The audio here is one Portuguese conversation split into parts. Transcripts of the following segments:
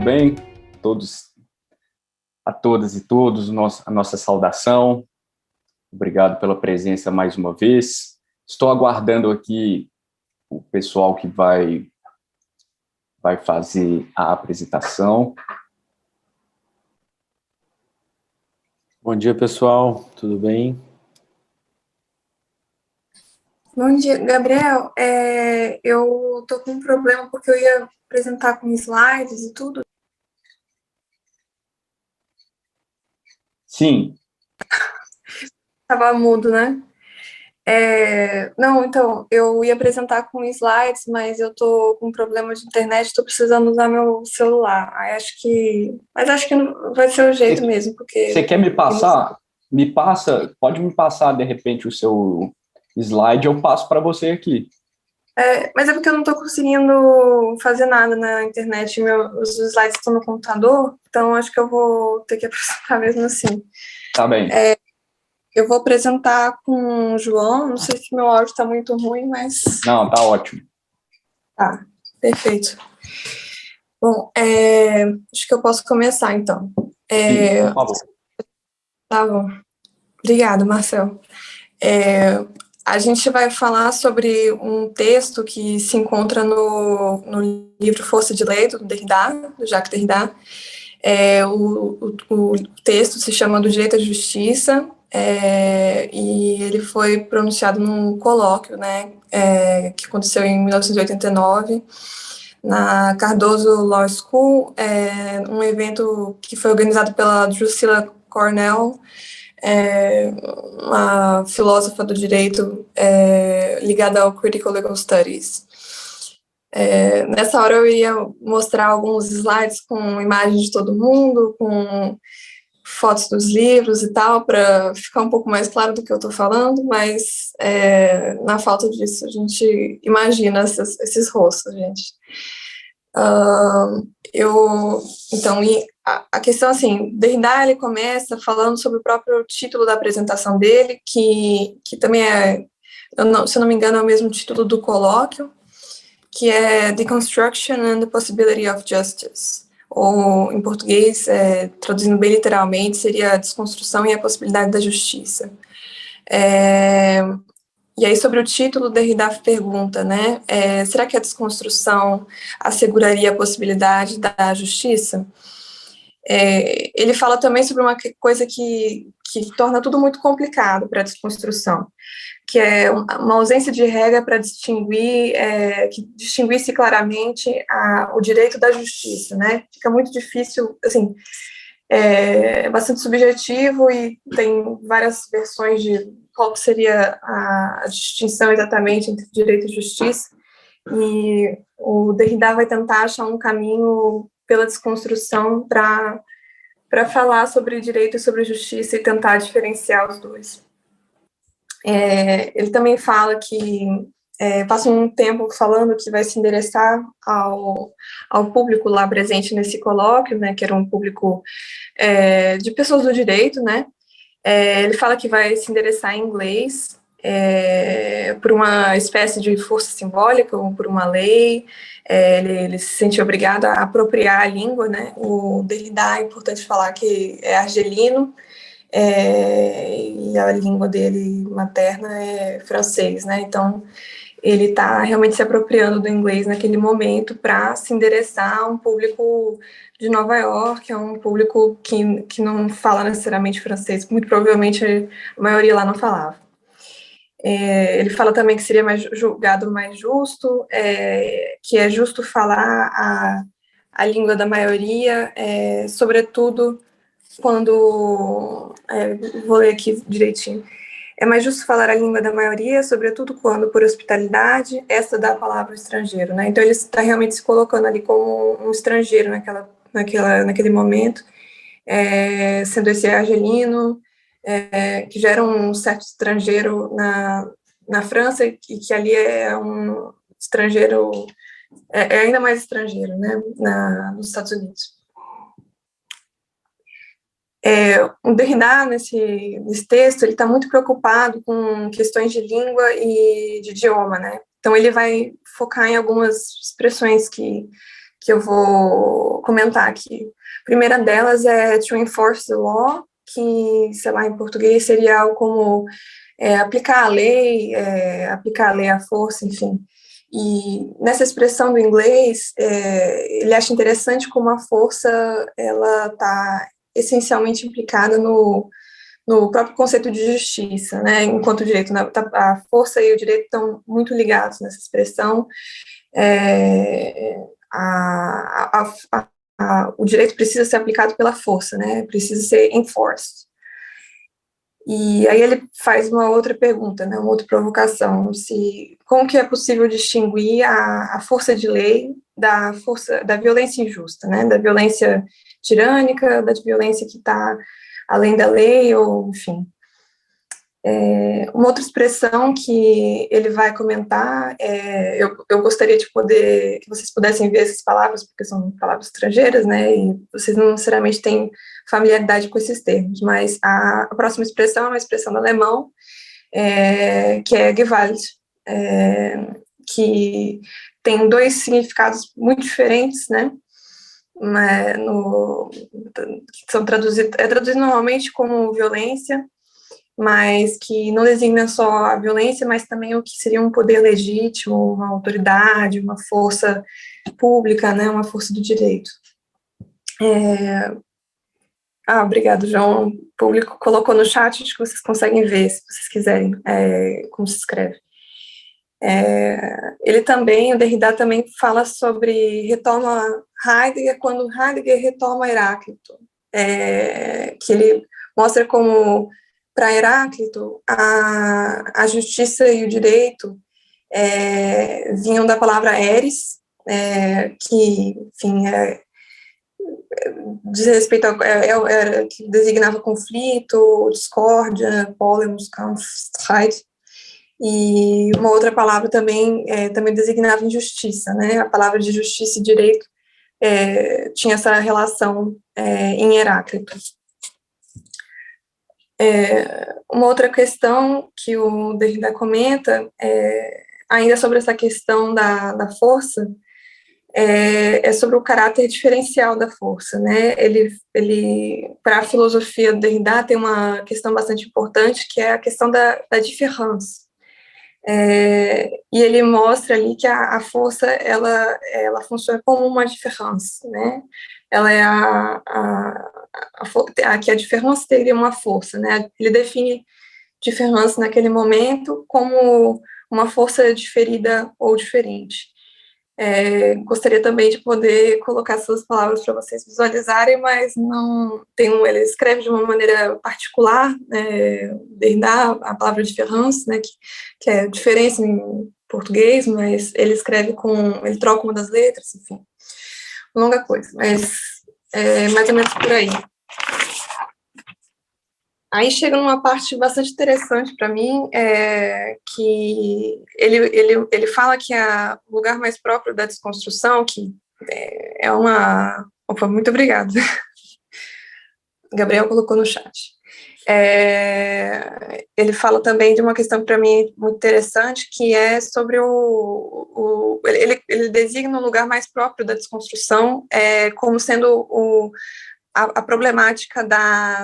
bem? A todas e todos, a nossa saudação. Obrigado pela presença mais uma vez. Estou aguardando aqui o pessoal que vai fazer a apresentação. Bom dia, pessoal. Tudo bem? Bom dia, Gabriel. Eu tô com um problema porque eu ia apresentar com slides e tudo. Sim. Tava mudo, né? Não, então, eu ia apresentar com slides, mas eu tô com um problema de internet, tô precisando usar meu celular. Mas acho que não vai ser o jeito mesmo, porque... Você quer me passar? Pode me passar, de repente, o seu slide, eu passo para você aqui. Mas é porque eu não tô conseguindo fazer nada na internet, os slides estão no computador, então acho que eu vou ter que apresentar mesmo assim. Tá bem. Eu vou apresentar com o João, não sei se meu áudio está muito ruim, mas... Não, tá ótimo. Tá, perfeito. Bom, acho que eu posso começar, então. Sim, por favor. Tá bom. Obrigada, Marcel. A gente vai falar sobre um texto que se encontra no livro Força de Lei, do Derrida, do Jacques Derrida. O texto se chama Do Direito à Justiça, e ele foi pronunciado num colóquio, né, que aconteceu em 1989, na Cardozo Law School, um evento que foi organizado pela Drusilla Cornell, uma filósofa do direito ligada ao Critical Legal Studies. Nessa hora eu ia mostrar alguns slides com imagens de todo mundo, com fotos dos livros e tal, para ficar um pouco mais claro do que eu estou falando, mas na falta disso a gente imagina esses rostos, gente. Então, a questão, assim, Derrida, ele começa falando sobre o próprio título da apresentação dele, que também se eu não me engano, é o mesmo título do colóquio, que é Deconstruction and the Possibility of Justice, ou, em português, traduzindo bem literalmente, seria a desconstrução e a possibilidade da justiça. E aí, sobre o título, Derrida pergunta, né, será que a desconstrução asseguraria a possibilidade da justiça? Ele fala também sobre uma coisa que torna tudo muito complicado para a desconstrução, que é uma ausência de regra para que distinguisse claramente o direito da justiça, né? Fica muito difícil, assim, é bastante subjetivo e tem várias versões de qual que seria a distinção exatamente entre direito e justiça, e o Derrida vai tentar achar um caminho pela desconstrução para falar sobre direito e sobre justiça e tentar diferenciar os dois. Ele também fala que passa um tempo falando que vai se endereçar ao público lá presente nesse colóquio, né, que era um público de pessoas do direito, né. Ele fala que vai se endereçar em inglês por uma espécie de força simbólica ou por uma lei. Ele se sente obrigado a apropriar a língua, né. O Derrida, é importante falar que é argelino, e a língua dele materna é francês, né? Então, ele está realmente se apropriando do inglês naquele momento para se endereçar a um público de Nova York, a um público que não fala necessariamente francês, muito provavelmente a maioria lá não falava. Ele fala também que seria julgado mais justo, que é justo falar a língua da maioria, sobretudo quando, vou ler aqui direitinho, é mais justo falar a língua da maioria, sobretudo quando, por hospitalidade, essa dá a palavra ao estrangeiro, né? Então ele está realmente se colocando ali como um estrangeiro naquele momento, sendo esse argelino, que já era um certo estrangeiro na França, e que ali é um estrangeiro, ainda mais estrangeiro, né, nos Estados Unidos. O Derrida, nesse texto, ele está muito preocupado com questões de língua e de idioma, né? Então, ele vai focar em algumas expressões que que eu vou comentar aqui. A primeira delas é to enforce the law, que, sei lá, em português seria algo como aplicar a lei à força, enfim. E nessa expressão do inglês, ele acha interessante como a força ela está essencialmente implicada no próprio conceito de justiça, né? Enquanto o direito, a força e o direito estão muito ligados nessa expressão. O direito precisa ser aplicado pela força, né? Precisa ser enforced. E aí ele faz uma outra pergunta, né, uma outra provocação, como que é possível distinguir a força de lei da violência injusta, né, da violência tirânica, da violência que está além da lei, ou enfim. Uma outra expressão que ele vai comentar, eu gostaria de que vocês pudessem ver essas palavras, porque são palavras estrangeiras, né, e vocês não necessariamente têm familiaridade com esses termos, mas a próxima expressão é uma expressão do alemão, que é Gewalt, que tem dois significados muito diferentes, né, que são traduzido normalmente como violência, mas que não designa só a violência, mas também o que seria um poder legítimo, uma autoridade, uma força pública, né, uma força do direito. Obrigado, João. O público colocou no chat, acho que vocês conseguem ver, se vocês quiserem, como se escreve. O Derrida também fala retoma Heidegger, quando Heidegger retoma Heráclito, que ele mostra como, para Heráclito, a justiça e o direito vinham da palavra eris, que, enfim, diz respeito que designava conflito, discórdia, polemos, Kampf, Streit, e uma outra palavra também designava injustiça, né? A palavra de justiça e direito tinha essa relação em Heráclito. Uma outra questão que o Derrida comenta, ainda sobre essa questão da força, é sobre o caráter diferencial da força, né? Para a filosofia do Derrida tem uma questão bastante importante, que é a questão da différence. E ele mostra ali que a força ela funciona como uma différence, né? Ela é que a différence teria uma força, né? Ele define différence naquele momento como uma força diferida ou diferente. Gostaria também de poder colocar suas palavras para vocês visualizarem, mas não tem ele escreve de uma maneira particular, Derrida, a palavra différence, né, que é diferença em português, mas ele escreve ele troca uma das letras, enfim, longa coisa, mas mais ou menos por aí. Aí chega numa parte bastante interessante para mim, que ele fala que o lugar mais próprio da desconstrução, que é uma... Opa, muito obrigada. Gabriel colocou no chat. Ele fala também de uma questão para mim muito interessante, que é sobre ele designa o lugar mais próprio da desconstrução como sendo a problemática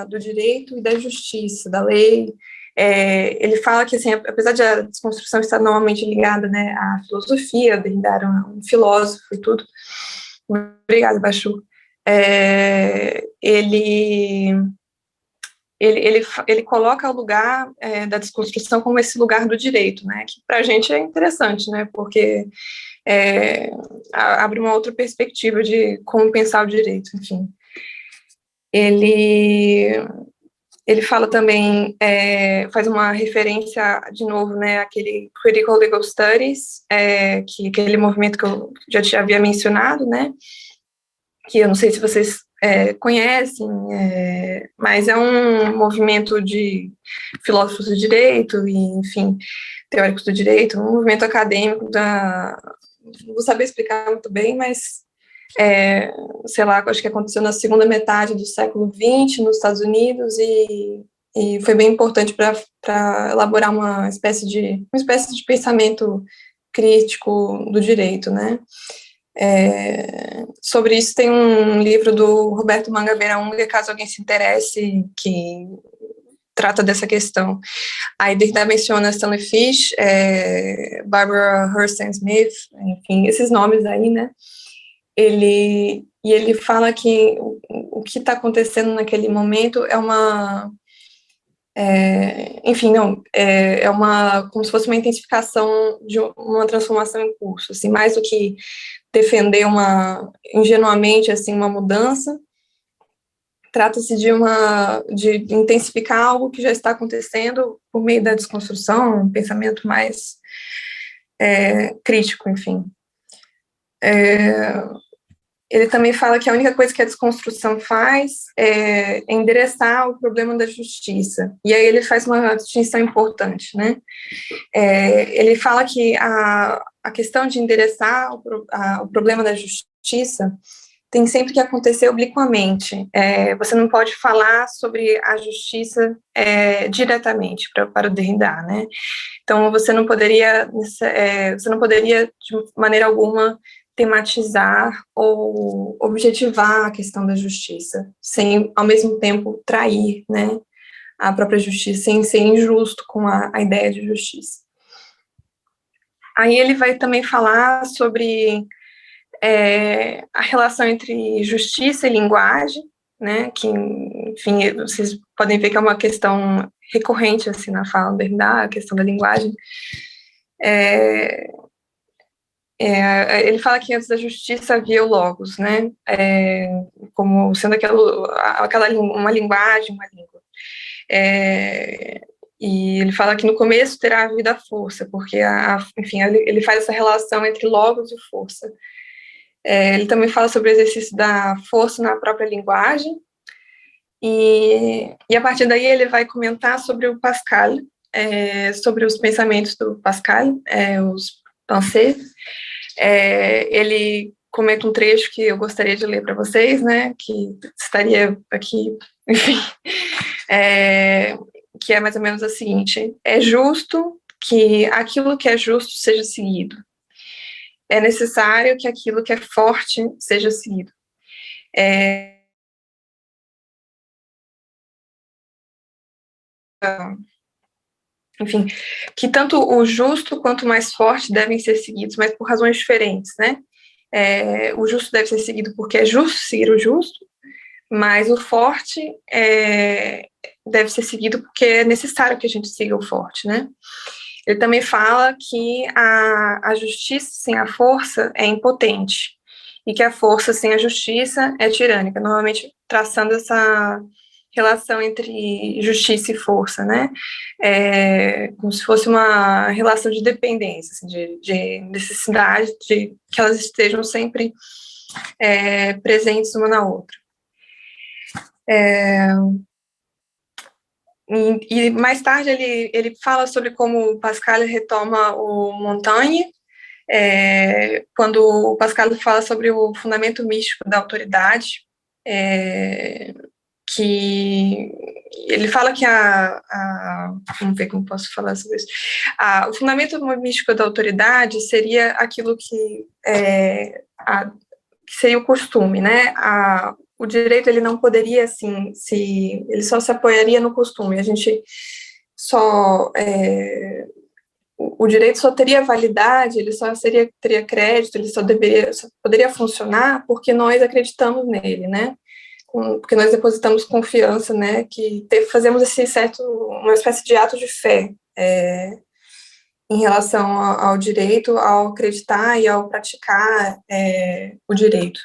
do direito e da justiça, da lei. Ele fala que, assim, apesar de a desconstrução estar normalmente ligada, né, à filosofia, Derrida era um filósofo e tudo. Obrigada, Bachu. Ele coloca o lugar da desconstrução como esse lugar do direito, né, que para a gente é interessante, né, porque abre uma outra perspectiva de como pensar o direito, enfim. Ele fala também, faz uma referência, de novo, né, àquele Critical Legal Studies, aquele movimento que eu já te havia mencionado, né, que eu não sei se vocês conhecem, mas é um movimento de filósofos do direito, e, enfim, teóricos do direito, um movimento acadêmico não vou saber explicar muito bem, mas sei lá, acho que aconteceu na segunda metade do século XX nos Estados Unidos e foi bem importante para elaborar uma espécie de pensamento crítico do direito, né? Sobre isso tem um livro do Roberto Mangabeira Unger, caso alguém se interesse, que trata dessa questão. Aí Derrida menciona Stanley Fish, Barbara Hurston Smith, enfim, esses nomes aí, né? Ele fala que o que está acontecendo naquele momento é uma... como se fosse uma intensificação de uma transformação em curso, assim, mais do que defender ingenuamente, assim, uma mudança, trata-se de intensificar algo que já está acontecendo por meio da desconstrução, um pensamento mais crítico, enfim. Ele também fala que a única coisa que a desconstrução faz é endereçar o problema da justiça. E aí ele faz uma distinção importante, né? Ele fala que a questão de endereçar o problema da justiça tem sempre que acontecer obliquamente. Você não pode falar sobre a justiça diretamente para o Derrida, né? Então, você não poderia, de maneira alguma, tematizar ou objetivar a questão da justiça, sem, ao mesmo tempo, trair, né, a própria justiça, sem ser injusto com a ideia de justiça. Aí ele vai também falar sobre a relação entre justiça e linguagem, né, que, enfim, vocês podem ver que é uma questão recorrente, assim, na fala do Derrida, a questão da linguagem. Ele fala que antes da justiça havia o logos, né, como sendo uma linguagem, uma língua. E ele fala que no começo terá havido a força, porque, enfim, ele faz essa relação entre logos e força. Ele também fala sobre o exercício da força na própria linguagem, e a partir daí ele vai comentar sobre o Pascal, sobre os pensamentos do Pascal, os pensées. Ele comenta um trecho que eu gostaria de ler para vocês, né, que estaria aqui, enfim, que é mais ou menos o seguinte: é justo que aquilo que é justo seja seguido. É necessário que aquilo que é forte seja seguido. Enfim, que tanto o justo quanto o mais forte devem ser seguidos, mas por razões diferentes, né? O justo deve ser seguido porque é justo seguir o justo, mas o forte deve ser seguido porque é necessário que a gente siga o forte, né? Ele também fala que a justiça sem a força é impotente, e que a força sem a justiça é tirânica, normalmente traçando essa relação entre justiça e força, né? Como se fosse uma relação de dependência, assim, de necessidade de que elas estejam sempre presentes uma na outra. E mais tarde ele fala sobre como o Pascal retoma o Montaigne, quando o Pascal fala sobre o fundamento místico da autoridade, que ele fala que vamos ver como posso falar sobre isso. O fundamento místico da autoridade seria aquilo que seria o costume, né? O direito, ele não poderia, assim, ele só se apoiaria no costume. A gente o direito só teria validade, ele só teria crédito, ele só poderia funcionar porque nós acreditamos nele, né? Porque nós depositamos confiança, né? Que fazemos uma espécie de ato de fé em relação ao direito, ao acreditar e ao praticar o direito.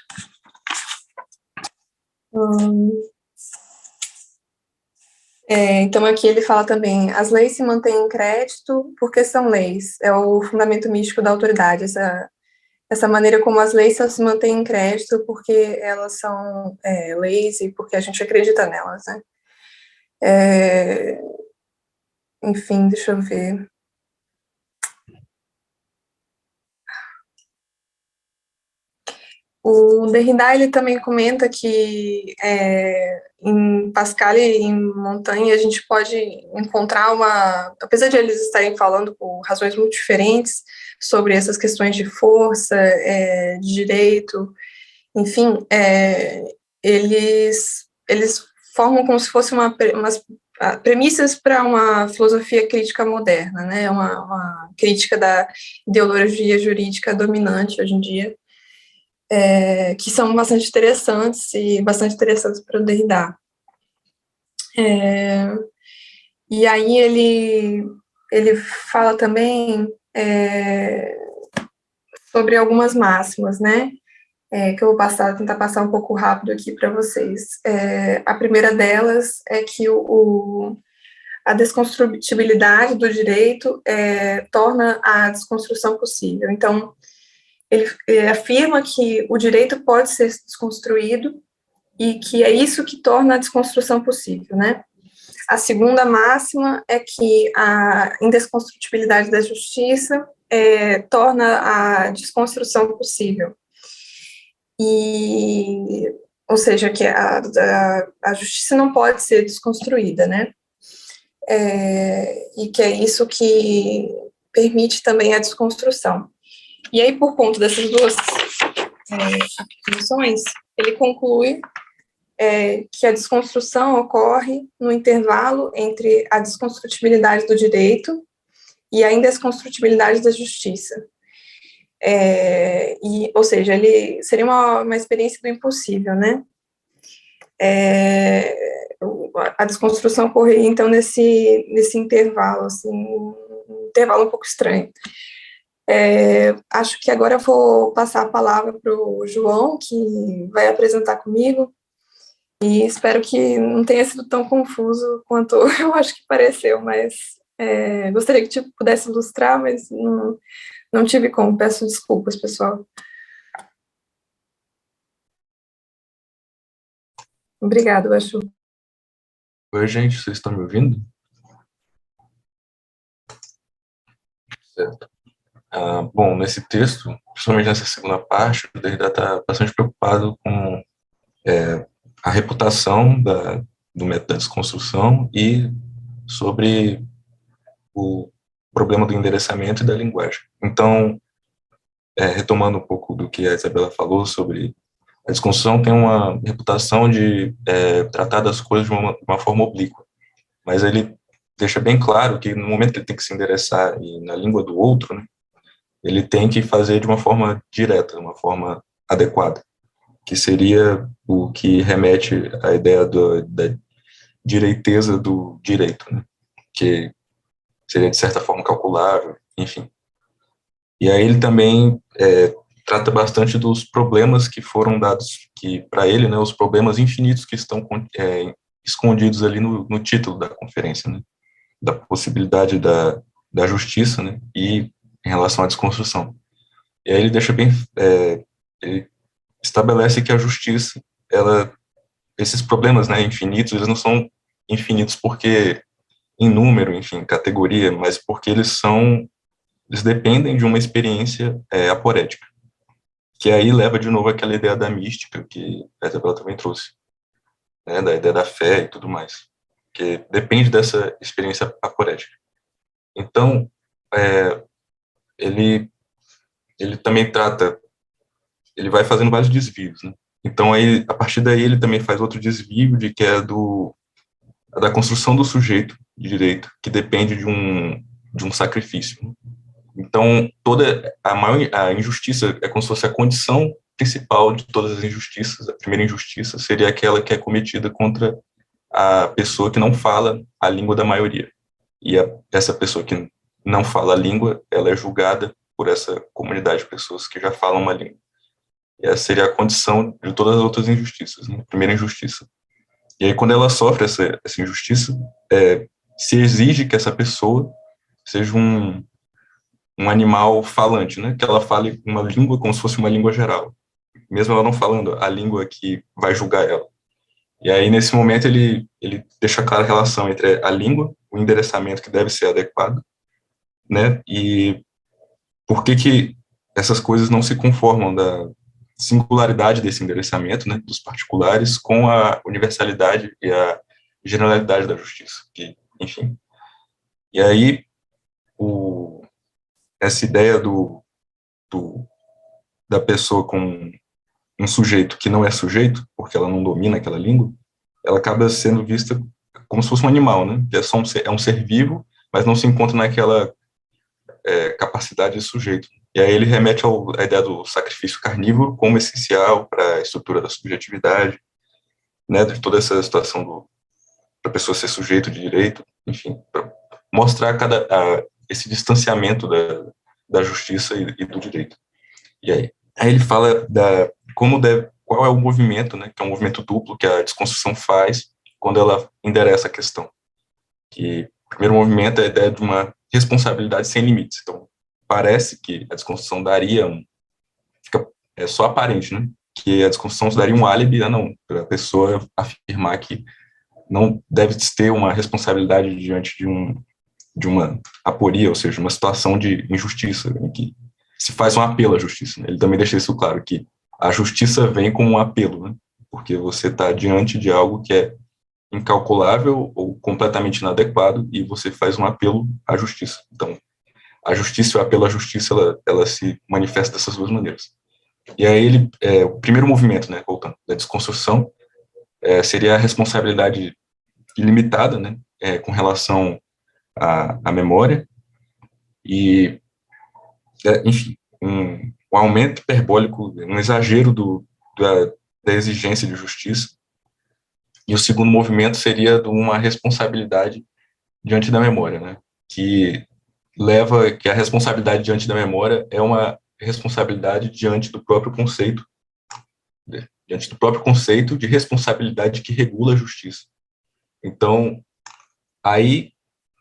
Então, aqui ele fala também: as leis se mantêm em crédito porque são leis, é o fundamento místico da autoridade, essa maneira como as leis só se mantêm em crédito porque elas são leis e porque a gente acredita nelas, né? Enfim, deixa eu ver. O Derrida, ele também comenta que em Pascal e em Montaigne a gente pode encontrar apesar de eles estarem falando por razões muito diferentes sobre essas questões de força, de direito, enfim, eles formam como se fosse umas premissas para uma filosofia crítica moderna, né, uma crítica da ideologia jurídica dominante hoje em dia, que são bastante interessantes para o Derrida. E aí ele fala também sobre algumas máximas, né, que eu vou tentar passar um pouco rápido aqui para vocês. A primeira delas é que a desconstrutibilidade do direito torna a desconstrução possível. Então, ele afirma que o direito pode ser desconstruído e que é isso que torna a desconstrução possível, né? A segunda máxima é que a indesconstrutibilidade da justiça torna a desconstrução possível. Ou seja, que a justiça não pode ser desconstruída, né? E que é isso que permite também a desconstrução. E aí, por conta dessas duas afirmações, ele conclui que a desconstrução ocorre no intervalo entre a desconstrutibilidade do direito e a indesconstrutibilidade da justiça. Ou seja, ele seria uma experiência do impossível, né? A desconstrução ocorreria, então, nesse intervalo, assim, um intervalo um pouco estranho. Acho que agora eu vou passar a palavra para o João, que vai apresentar comigo, e espero que não tenha sido tão confuso quanto eu acho que pareceu, mas gostaria que pudesse ilustrar, mas não tive como, peço desculpas, pessoal. Obrigada, Bachu. Oi, gente, vocês estão me ouvindo? Certo. Bom, nesse texto, principalmente nessa segunda parte, o Derrida está bastante preocupado com a reputação do método da desconstrução e sobre o problema do endereçamento e da linguagem. Então, retomando um pouco do que a Isabela falou sobre a desconstrução, tem uma reputação de tratar das coisas de uma forma oblíqua, mas ele deixa bem claro que no momento que ele tem que se endereçar na língua do outro, né, ele tem que fazer de uma forma direta, de uma forma adequada, que seria o que remete à ideia da direiteza do direito, né, que seria, de certa forma, calculável, enfim. E aí ele também trata bastante dos problemas que foram dados, que para ele, né, os problemas infinitos que estão escondidos ali no título da conferência, né, da possibilidade da justiça, né, e em relação à desconstrução. E aí ele deixa ele estabelece que a justiça, esses problemas, né, infinitos, eles não são infinitos porque em número, enfim, categoria, mas porque eles dependem de uma experiência aporética, que aí leva de novo aquela ideia da mística que a Isabela também trouxe, né, da ideia da fé e tudo mais, que depende dessa experiência aporética. Então, ele também ele vai fazendo vários desvios, né? Então, aí, a partir daí, ele também faz outro desvio, que é da construção do sujeito de direito, que depende de um sacrifício. Então, toda a injustiça é como se fosse a condição principal de todas as injustiças. A primeira injustiça seria aquela que é cometida contra a pessoa que não fala a língua da maioria. E essa pessoa que não fala a língua, ela é julgada por essa comunidade de pessoas que já falam uma língua. E essa seria a condição de todas as outras injustiças, né? A primeira injustiça. E aí, quando ela sofre essa injustiça, se exige que essa pessoa seja um animal falante, né? Que ela fale uma língua como se fosse uma língua geral, mesmo ela não falando a língua que vai julgar ela. E aí, nesse momento, ele deixa clara a relação entre a língua, o endereçamento que deve ser adequado, né? E por que essas coisas não se conformam singularidade desse endereçamento, né, dos particulares, com a universalidade e a generalidade da justiça, que, enfim. E aí, essa ideia da pessoa com um sujeito que não é sujeito, porque ela não domina aquela língua, ela acaba sendo vista como se fosse um animal, né, que é um ser vivo, mas não se encontra naquela capacidade de sujeito. E aí ele remete à ideia do sacrifício carnívoro como essencial para a estrutura da subjetividade, né, de toda essa situação para a pessoa ser sujeito de direito, enfim, para mostrar esse distanciamento da justiça e do direito. E aí ele fala qual é o movimento, né, que é um movimento duplo que a desconstrução faz quando ela endereça a questão. Que o primeiro movimento é a ideia de uma responsabilidade sem limites. Então, parece que a desconstrução daria é só aparente, né? Que a desconstrução daria um álibi, para a pessoa afirmar que não deve ter uma responsabilidade diante de uma aporia, ou seja, uma situação de injustiça, em que se faz um apelo à justiça. Né? Ele também deixa isso claro, que a justiça vem como um apelo, né? Porque você está diante de algo que é incalculável ou completamente inadequado e você faz um apelo à justiça. Então, a justiça e o apelo à justiça, ela se manifesta dessas duas maneiras. E aí o primeiro movimento, né, voltando, da desconstrução, seria a responsabilidade ilimitada, né, com relação à memória e, enfim, um aumento hiperbólico, um exagero da exigência de justiça. E o segundo movimento seria de uma responsabilidade diante da memória, né, que a responsabilidade diante da memória é uma responsabilidade diante do próprio conceito de responsabilidade que regula a justiça. Então, aí,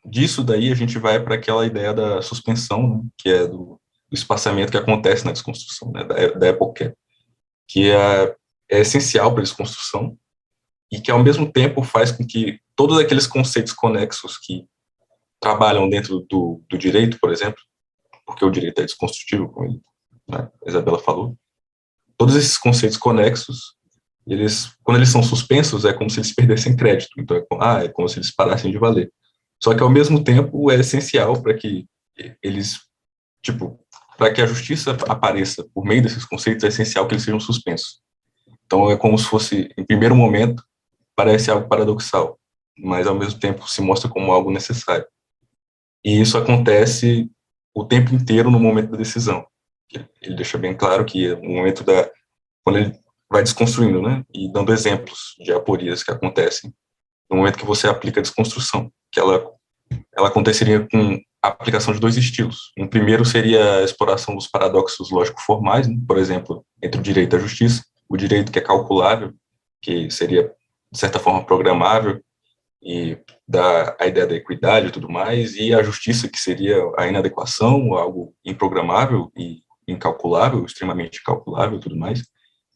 disso daí, a gente vai para aquela ideia da suspensão, né, que é do espaçamento que acontece na desconstrução, né, da época, que é essencial para a desconstrução e que, ao mesmo tempo, faz com que todos aqueles conceitos conexos que trabalham dentro do direito, por exemplo, porque o direito é desconstrutivo, como a Isabela falou, todos esses conceitos conexos, quando eles são suspensos, é como se eles perdessem crédito, então é como se eles parassem de valer. Só que, ao mesmo tempo, é essencial para que para que a justiça apareça por meio desses conceitos, é essencial que eles sejam suspensos. Então, é como se fosse, em primeiro momento, parece algo paradoxal, mas, ao mesmo tempo, se mostra como algo necessário. E isso acontece o tempo inteiro no momento da decisão. Ele deixa bem claro que no momento quando ele vai desconstruindo, né, e dando exemplos de aporias que acontecem no momento que você aplica a desconstrução, que ela aconteceria com a aplicação de dois estilos. Um primeiro seria a exploração dos paradoxos lógico-formais, né, por exemplo, entre o direito e a justiça, o direito que é calculável, que seria, de certa forma, programável, e a ideia da equidade e tudo mais, e a justiça, que seria a inadequação, algo improgramável e incalculável, extremamente incalculável e tudo mais,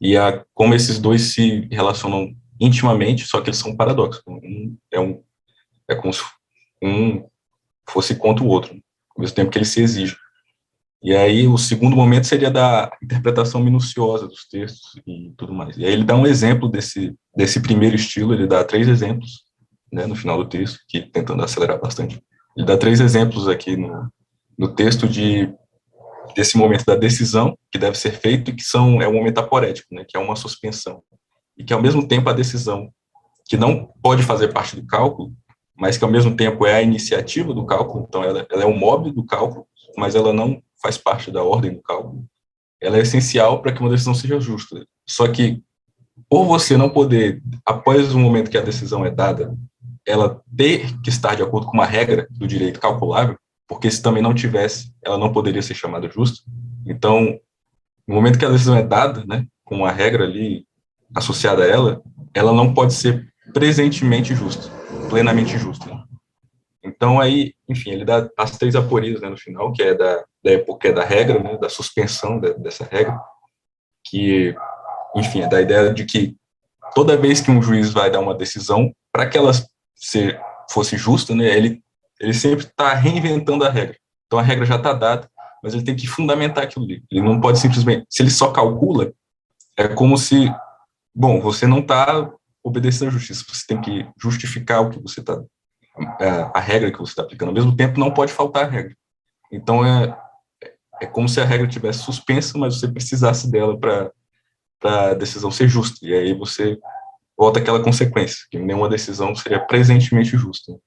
e como esses dois se relacionam intimamente, só que eles são paradoxos. É como se um fosse contra o outro, ao mesmo tempo que eles se exigem. E aí o segundo momento seria da interpretação minuciosa dos textos e tudo mais. E aí ele dá um exemplo desse primeiro estilo, ele dá 3 exemplos, né, no final do texto, que tentando acelerar bastante. Ele dá 3 exemplos aqui no texto desse momento da decisão que deve ser feito e que é um momento aporético, né, que é uma suspensão. E que, ao mesmo tempo, a decisão, que não pode fazer parte do cálculo, mas que, ao mesmo tempo, é a iniciativa do cálculo, então ela é o mob do cálculo, mas ela não faz parte da ordem do cálculo. Ela é essencial para que uma decisão seja justa. Só que, por você não poder, após o momento que a decisão é dada, ela ter que estar de acordo com uma regra do direito calculável, porque se também não tivesse, ela não poderia ser chamada justa. Então, no momento que a decisão é dada, né, com uma regra ali associada a ela não pode ser presentemente justa, plenamente justa. Então, aí, enfim, ele dá as 3 aporias, né, no final, que é da época da regra, né, da suspensão dessa regra, que, enfim, é da ideia de que toda vez que um juiz vai dar uma decisão, para que ela fosse justa, né, ele sempre está reinventando a regra. Então, a regra já está dada, mas ele tem que fundamentar aquilo ali. Ele não pode simplesmente, se ele só calcula, é como se, bom, você não está obedecendo à justiça, você tem que justificar o que você está, a regra que você está aplicando. Ao mesmo tempo, não pode faltar a regra. Então, é como se a regra tivesse suspensa, mas você precisasse dela para a decisão ser justa. E aí você volta àquela consequência, que nenhuma decisão seria presentemente justa.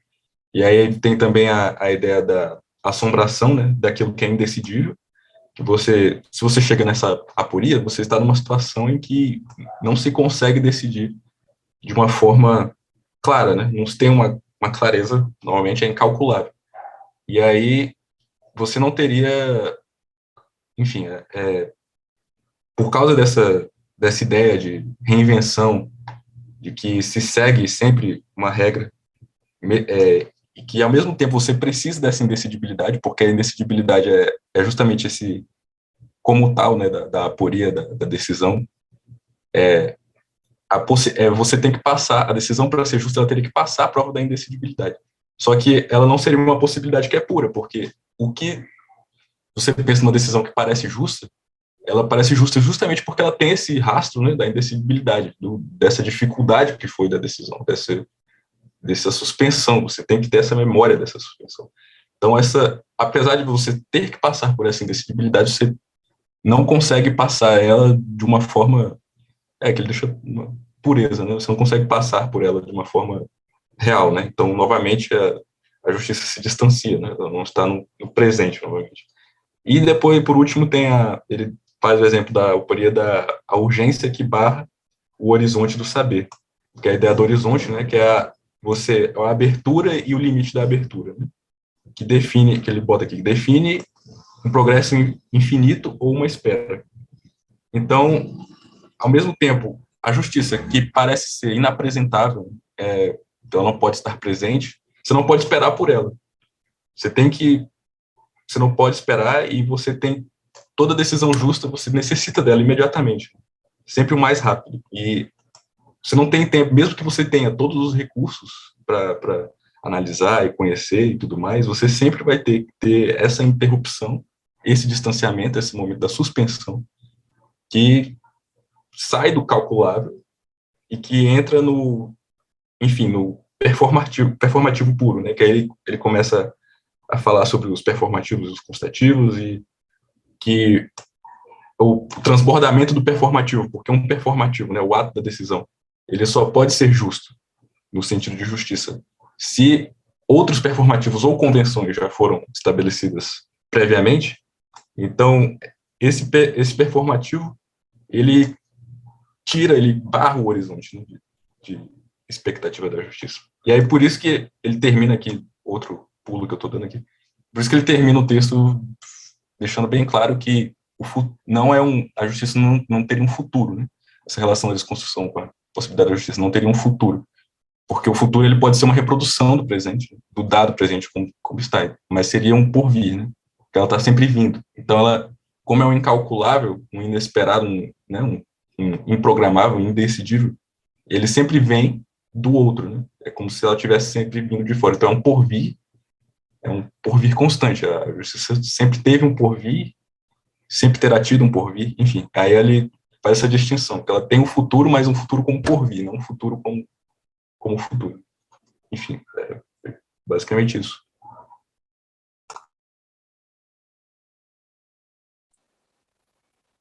E aí tem também a ideia da assombração, né, daquilo que é indecidível, que você, se você chega nessa aporia, você está numa situação em que não se consegue decidir de uma forma clara, né, não se tem uma clareza, normalmente é incalculável. E aí você não teria, enfim, por causa dessa ideia de reinvenção, de que se segue sempre uma regra, e que ao mesmo tempo você precisa dessa indecidibilidade, porque a indecidibilidade é justamente esse, como tal, né, da aporia da decisão, você tem que passar, a decisão para ser justa, ela teria que passar a prova da indecidibilidade. Só que ela não seria uma possibilidade que é pura, porque o que você pensa numa decisão que parece justa, ela parece justa justamente porque ela tem esse rastro, né, da indecidibilidade, dessa dificuldade que foi da decisão, dessa suspensão. Você tem que ter essa memória dessa suspensão. Então, apesar de você ter que passar por essa indecidibilidade, você não consegue passar ela de uma forma que ele deixa uma pureza, né? Você não consegue passar por ela de uma forma real, né? Então, novamente, a justiça se distancia, né? Ela não está no presente, novamente. E depois, por último, ele faz o exemplo da aporia da a urgência que barra o horizonte do saber, que é a ideia do horizonte, né? Que é a abertura e o limite da abertura, né? Que ele bota aqui, que define um progresso infinito ou uma espera. Então, ao mesmo tempo, a justiça, que parece ser inapresentável, então ela não pode estar presente, você não pode esperar por ela. Você não pode esperar, e você tem toda decisão justa, você necessita dela imediatamente, sempre o mais rápido. E você não tem tempo, mesmo que você tenha todos os recursos para analisar e conhecer e tudo mais, você sempre vai ter que ter essa interrupção, esse distanciamento, esse momento da suspensão, que sai do calculável e que entra no performativo puro, né? Que aí ele começa a falar sobre os performativos e os constativos, e que o transbordamento do performativo, porque um performativo, né, o ato da decisão, ele só pode ser justo, no sentido de justiça, se outros performativos ou convenções já foram estabelecidas previamente. Então, esse performativo, ele barra o horizonte, né, de expectativa da justiça. E aí, por isso que ele termina aqui, outro pulo que eu estou dando aqui, por isso que ele termina o texto deixando bem claro que a justiça não teria um futuro, né? Essa relação da desconstrução com a possibilidade da justiça não teria um futuro, porque o futuro ele pode ser uma reprodução do presente, do dado presente como está, mas seria um porvir, né? Porque ela está sempre vindo. Então, como é um incalculável, um inesperado, né, um improgramável, um indecidível, ele sempre vem do outro, né? É como se ela tivesse sempre vindo de fora. Então, é um porvir constante. A justiça sempre teve um porvir, sempre terá tido um porvir, enfim. Aí ele faz essa distinção, que ela tem um futuro, mas um futuro como porvir, não um futuro como futuro. Enfim, basicamente isso.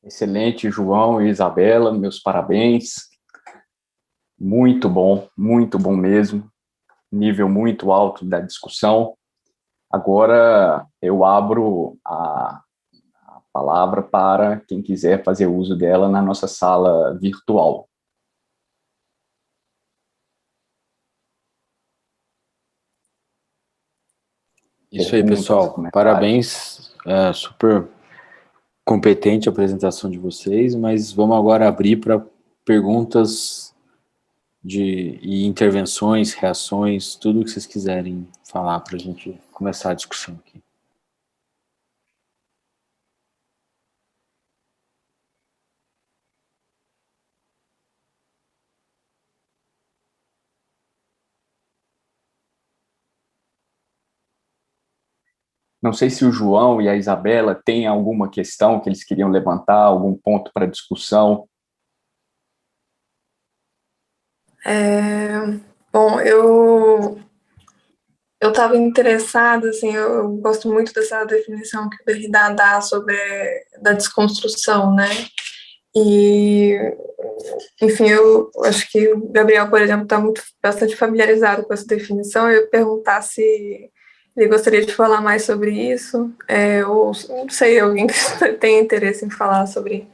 Excelente, João e Isabela, meus parabéns. Muito bom mesmo. Nível muito alto da discussão. Agora eu abro a palavra para quem quiser fazer uso dela na nossa sala virtual. Isso aí, pessoal. Parabéns. Super competente a apresentação de vocês, mas vamos agora abrir para perguntas e intervenções, reações, tudo o que vocês quiserem falar para a gente começar a discussão aqui. Não sei se o João e a Isabela têm alguma questão que eles queriam levantar, algum ponto para discussão. Bom, eu estava interessada, assim, eu gosto muito dessa definição que o Derrida dá sobre da desconstrução, né? E, enfim, eu acho que o Gabriel, por exemplo, está bastante familiarizado com essa definição. Eu ia perguntar se ele gostaria de falar mais sobre isso, ou não sei, alguém que tem interesse em falar sobre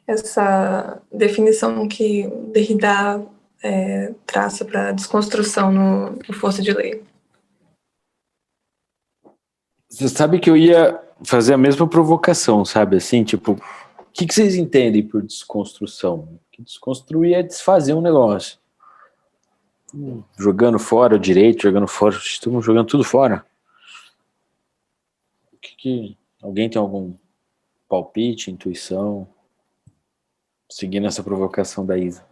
essa definição que o Derrida traça para desconstrução no Força de Lei. Você sabe que eu ia fazer a mesma provocação, sabe? Assim, tipo, o que vocês entendem por desconstrução? Que desconstruir é desfazer um negócio. Jogando fora o direito, jogando fora o sistema, jogando tudo fora. Alguém tem algum palpite, intuição? Seguindo essa provocação da Isa.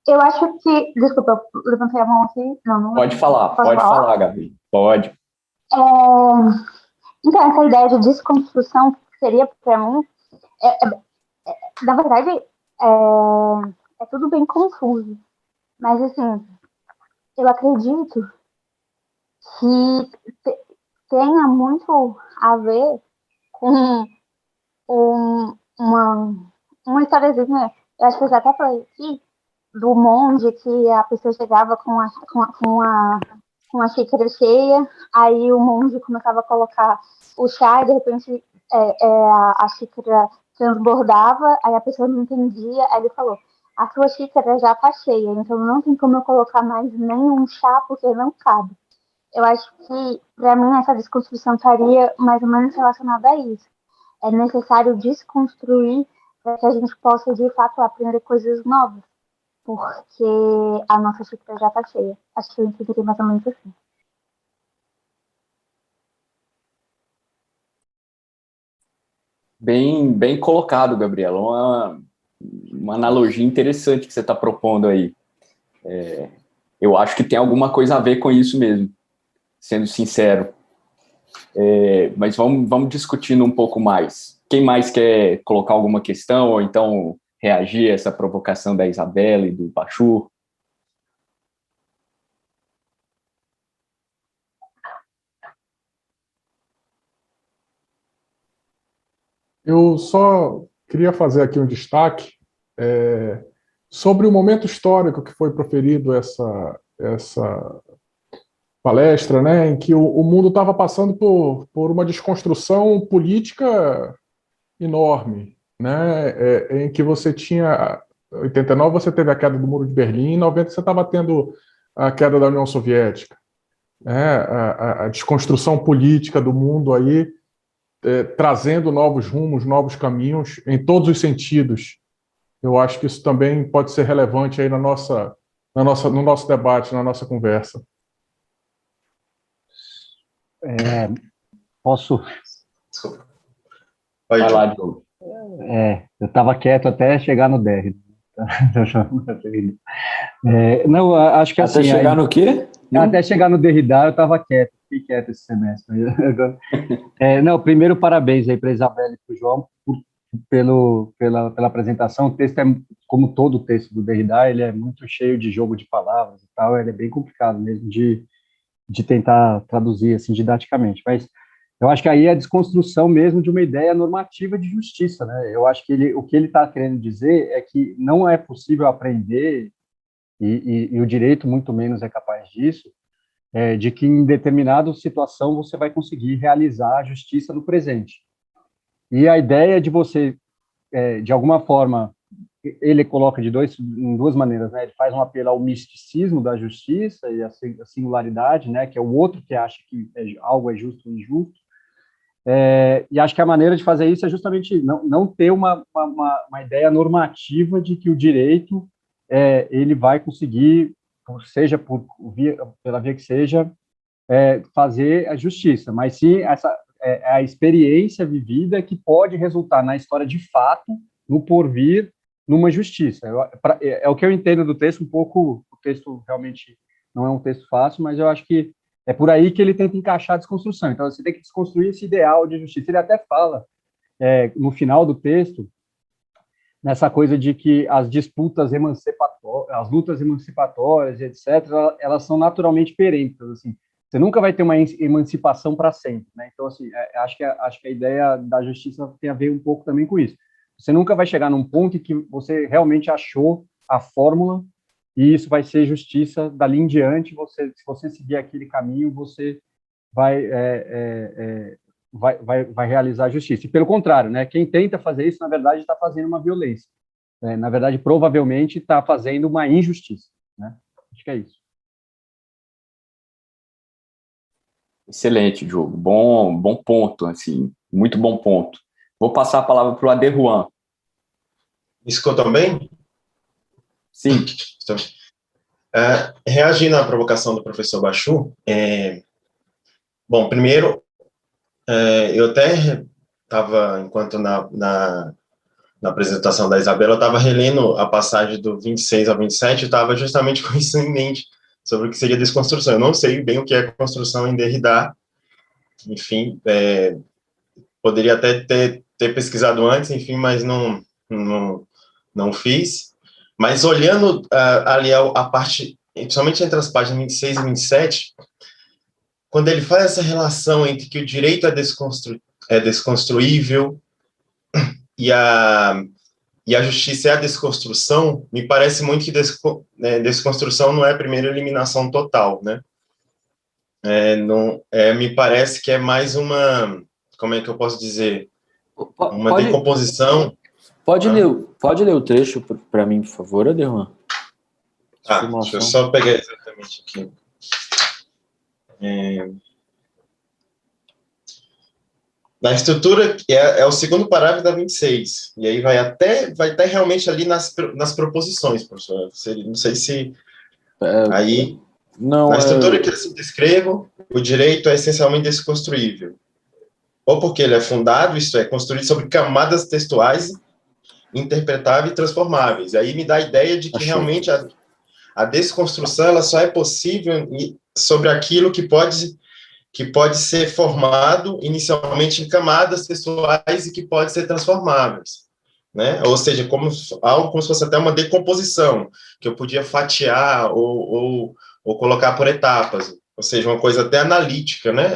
Eu acho que... Desculpa, eu levantei a mão aqui. Não pode falar, Gabi. Pode. Então, essa ideia de desconstrução seria, para mim, na verdade, é tudo bem confuso. Mas, assim, eu acredito que tenha muito a ver com uma historiazinha, eu acho que eu já até falei aqui, do monge que a pessoa chegava com uma xícara cheia, aí o monge começava a colocar o chá e de repente a xícara transbordava, aí a pessoa não entendia, aí ele falou, a sua xícara já está cheia, então não tem como eu colocar mais nenhum chá porque não cabe. Eu acho que, para mim, essa desconstrução estaria mais ou menos relacionada a isso. É necessário desconstruir para que a gente possa, de fato, aprender coisas novas, porque a nossa xícara já está cheia. Acho que eu entenderia mais ou menos assim. Bem colocado, Gabriela. Uma analogia interessante que você está propondo aí. Eu acho que tem alguma coisa a ver com isso mesmo, sendo sincero. Mas vamos discutindo um pouco mais. Quem mais quer colocar alguma questão ou então reagir a essa provocação da Isabela e do Pachu? Eu só queria fazer aqui um destaque sobre o momento histórico que foi proferido essa palestra, né, em que o mundo estava passando por uma desconstrução política enorme, né, em que você tinha, em 89 você teve a queda do Muro de Berlim, em 90 você estava tendo a queda da União Soviética, né, a desconstrução política do mundo aí, trazendo novos rumos, novos caminhos, em todos os sentidos. Eu acho que isso também pode ser relevante aí no nosso debate, na nossa conversa. Posso? Vai lá, Diogo. Eu estava quieto até chegar no DR. Não, acho que até assim... chegar no quê? Até chegar no Derrida, eu estava quieto. Fiquei quieto esse semestre. Não, primeiro, parabéns aí para a Isabela e para o João pela apresentação. O texto como todo o texto do Derrida, ele é muito cheio de jogo de palavras e tal. Ele é bem complicado mesmo de tentar traduzir assim didaticamente. Mas eu acho que aí é a desconstrução mesmo de uma ideia normativa de justiça, né? Eu acho que o que ele está querendo dizer é que não é possível aprender, e o direito muito menos é capaz disso, de que em determinada situação você vai conseguir realizar a justiça no presente. E a ideia de você, de alguma forma, ele coloca em duas maneiras, né? Ele faz um apelo ao misticismo da justiça e a singularidade, né? Que é o outro que acha que algo é justo ou injusto. E acho que a maneira de fazer isso é justamente não ter uma ideia normativa de que o direito ele vai conseguir, seja pela via que seja, fazer a justiça, mas sim a experiência vivida que pode resultar na história de fato, no porvir, numa justiça. É o que eu entendo do texto, um pouco, o texto realmente não é um texto fácil, mas eu acho que É por aí que ele tenta encaixar a desconstrução. Então, você tem que desconstruir esse ideal de justiça. Ele até fala, no final do texto, nessa coisa de que as disputas emancipatórias, as lutas emancipatórias, etc., elas são naturalmente perentas, assim. Você nunca vai ter uma emancipação para sempre, né? Então, assim, acho que a ideia da justiça tem a ver um pouco também com isso. Você nunca vai chegar num ponto em que você realmente achou a fórmula e isso vai ser justiça dali em diante. Se você seguir aquele caminho, você vai vai realizar a justiça. E pelo contrário, né? Quem tenta fazer isso, na verdade, está fazendo uma violência. Na verdade, provavelmente está fazendo uma injustiça, né? Acho que é isso. Excelente, Diogo. Bom ponto, assim, muito bom ponto. Vou passar a palavra para o Aderruan. Me escutam bem? Sim. Reagindo à provocação do professor Bachu, bom, primeiro, eu até estava, enquanto na apresentação da Isabela, eu estava relendo a passagem do 26 ao 27, e estava justamente com isso em mente, sobre o que seria desconstrução. Eu não sei bem o que é construção em Derrida, enfim, poderia até ter pesquisado antes, enfim, mas não fiz. Mas olhando ali a parte, principalmente entre as páginas 26 e 27, quando ele faz essa relação entre que o direito é desconstruível e a justiça é a desconstrução, me parece muito que desconstrução não é a primeira eliminação total, né? Me parece que é mais uma, como é que eu posso dizer, uma decomposição. Pode ler o trecho para mim, por favor, Aderruan? Deixa eu só pegar exatamente aqui. Na estrutura, é o segundo parágrafo da 26, e aí vai até realmente ali nas proposições, professor. Não sei se... aí, na estrutura que eu assim descrevo, o direito é essencialmente desconstruível. Ou porque ele é fundado, isto é, construído sobre camadas textuais, interpretáveis e transformáveis. E aí me dá a ideia de que realmente a desconstrução ela só é possível sobre aquilo que pode ser formado inicialmente em camadas textuais e que pode ser transformáveis, né? Ou seja, algo como se fosse até uma decomposição, que eu podia fatiar ou colocar por etapas, ou seja, uma coisa até analítica, né?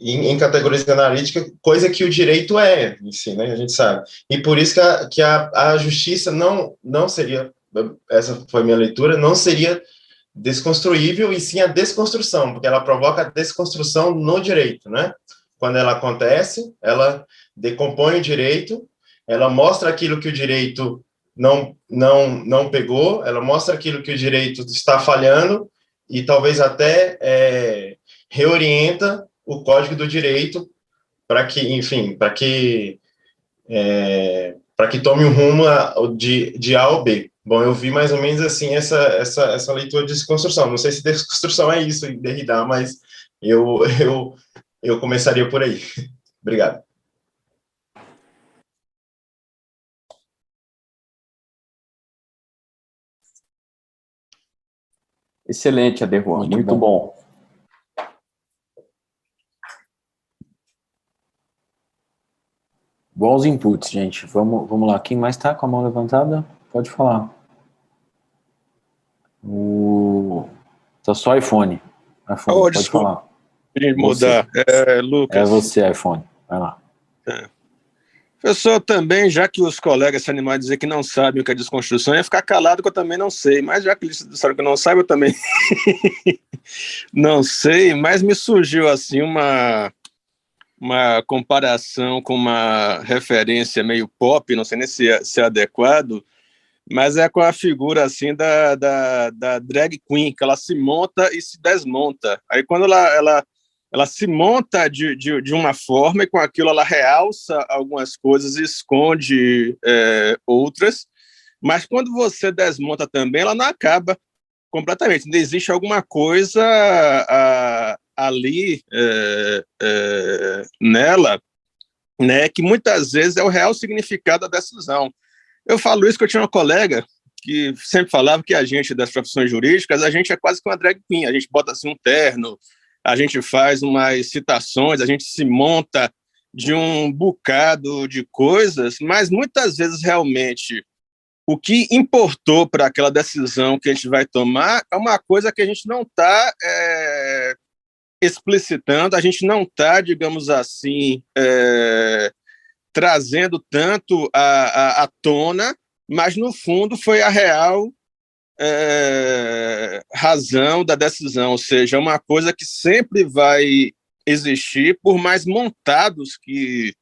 Em categorias analíticas, coisa que o direito é, em si, né? A gente sabe. E por isso que a justiça não seria, essa foi a minha leitura, não seria desconstruível, e sim a desconstrução, porque ela provoca a desconstrução no direito, né? Quando ela acontece, ela decompõe o direito, ela mostra aquilo que o direito não pegou, ela mostra aquilo que o direito está falhando, e talvez até reorienta o código do direito para que, enfim, para que tome um rumo de A ou B. Bom, eu vi mais ou menos assim essa leitura de desconstrução. Não sei se desconstrução é isso em Derrida, mas eu começaria por aí. Obrigado. Excelente, Aderruan, muito bom. Bons inputs, gente. Vamos lá. Quem mais está com a mão levantada? Pode falar. Tá só iPhone. Pode desculpa. falar. Pode mudar. Lucas. É você, iPhone. Vai lá. Professor, também, já que os colegas se animaram a dizer que não sabem o que é desconstrução, ia ficar calado que eu também não sei. Mas já que eles disseram que não sabem, eu também não sei. Mas me surgiu assim uma comparação com uma referência meio pop, não sei nem se é adequado, mas é com a figura assim da drag queen, que ela se monta e se desmonta. Aí quando ela se monta de uma forma, e com aquilo ela realça algumas coisas e esconde outras, mas quando você desmonta também, ela não acaba completamente. Ainda existe alguma coisa ali nela, né, que muitas vezes é o real significado da decisão. Eu falo isso porque eu tinha uma colega que sempre falava que a gente, das profissões jurídicas, a gente é quase que uma drag queen, a gente bota assim um terno, a gente faz umas citações, a gente se monta de um bocado de coisas, mas muitas vezes realmente o que importou para aquela decisão que a gente vai tomar é uma coisa que a gente não está explicitando, a gente não está, digamos assim, trazendo tanto à tona, mas no fundo foi a real razão da decisão, ou seja, uma coisa que sempre vai existir, por mais montados que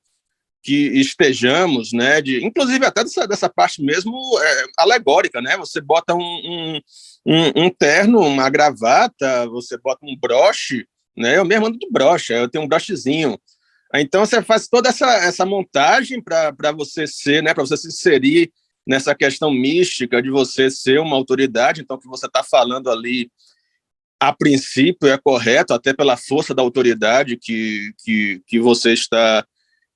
estejamos, né, inclusive até dessa parte mesmo alegórica, né, você bota um terno, uma gravata, você bota um broche, né, eu mesmo ando de broche, eu tenho um brochezinho, então você faz toda essa montagem para você ser, né, para você se inserir nessa questão mística de você ser uma autoridade, então o que você está falando ali, a princípio, é correto, até pela força da autoridade que você está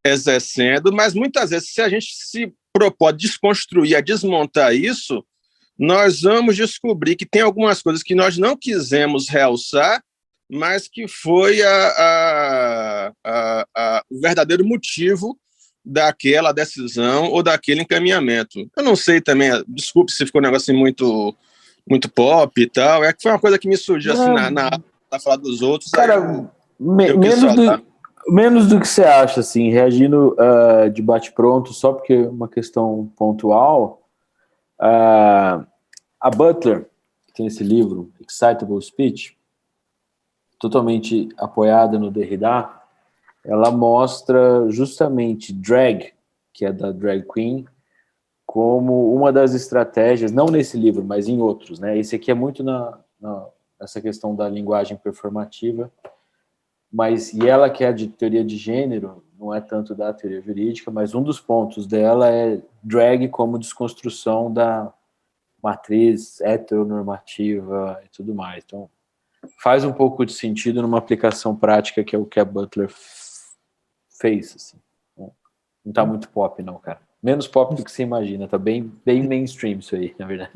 exercendo, mas muitas vezes, se a gente se propor desconstruir, a desmontar isso, nós vamos descobrir que tem algumas coisas que nós não quisemos realçar, mas que foi o verdadeiro motivo daquela decisão ou daquele encaminhamento. Eu não sei também, desculpe se ficou um negócio assim muito pop e tal, é que foi uma coisa que me surgiu assim na falar dos outros. Cara, menos do que você acha, assim, reagindo de bate-pronto, só porque é uma questão pontual, a Butler, que tem esse livro, Excitable Speech, totalmente apoiada no Derrida, ela mostra justamente drag, que é da drag queen, como uma das estratégias, não nesse livro, mas em outros, né? Esse aqui é muito nessa questão da linguagem performativa, e ela que é de teoria de gênero, não é tanto da teoria jurídica, mas um dos pontos dela é drag como desconstrução da matriz heteronormativa e tudo mais. Então, faz um pouco de sentido numa aplicação prática, que é o que a Butler fez, assim. Não tá muito pop, não, cara. Menos pop do que você imagina, tá bem mainstream isso aí, na verdade.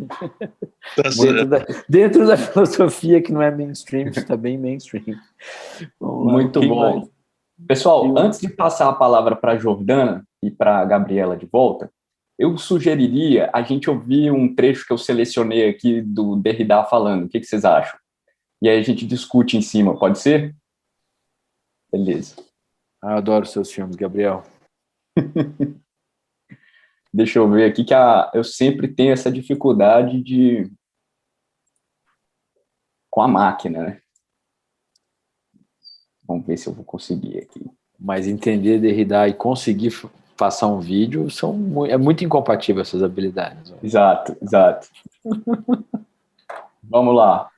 Dentro da filosofia que não é mainstream, está bem mainstream. Muito bom. Pessoal, antes de passar a palavra para a Jordana e para a Gabriela de volta, eu sugeriria a gente ouvir um trecho que eu selecionei aqui do Derrida falando. O que vocês acham? E aí a gente discute em cima, pode ser? Beleza. Eu adoro seus filmes, Gabriel. Deixa eu ver aqui que eu sempre tenho essa dificuldade com a máquina, né? Vamos ver se eu vou conseguir aqui. Mas entender Derrida e conseguir passar um vídeo é muito incompatível essas habilidades. Exato. Vamos lá.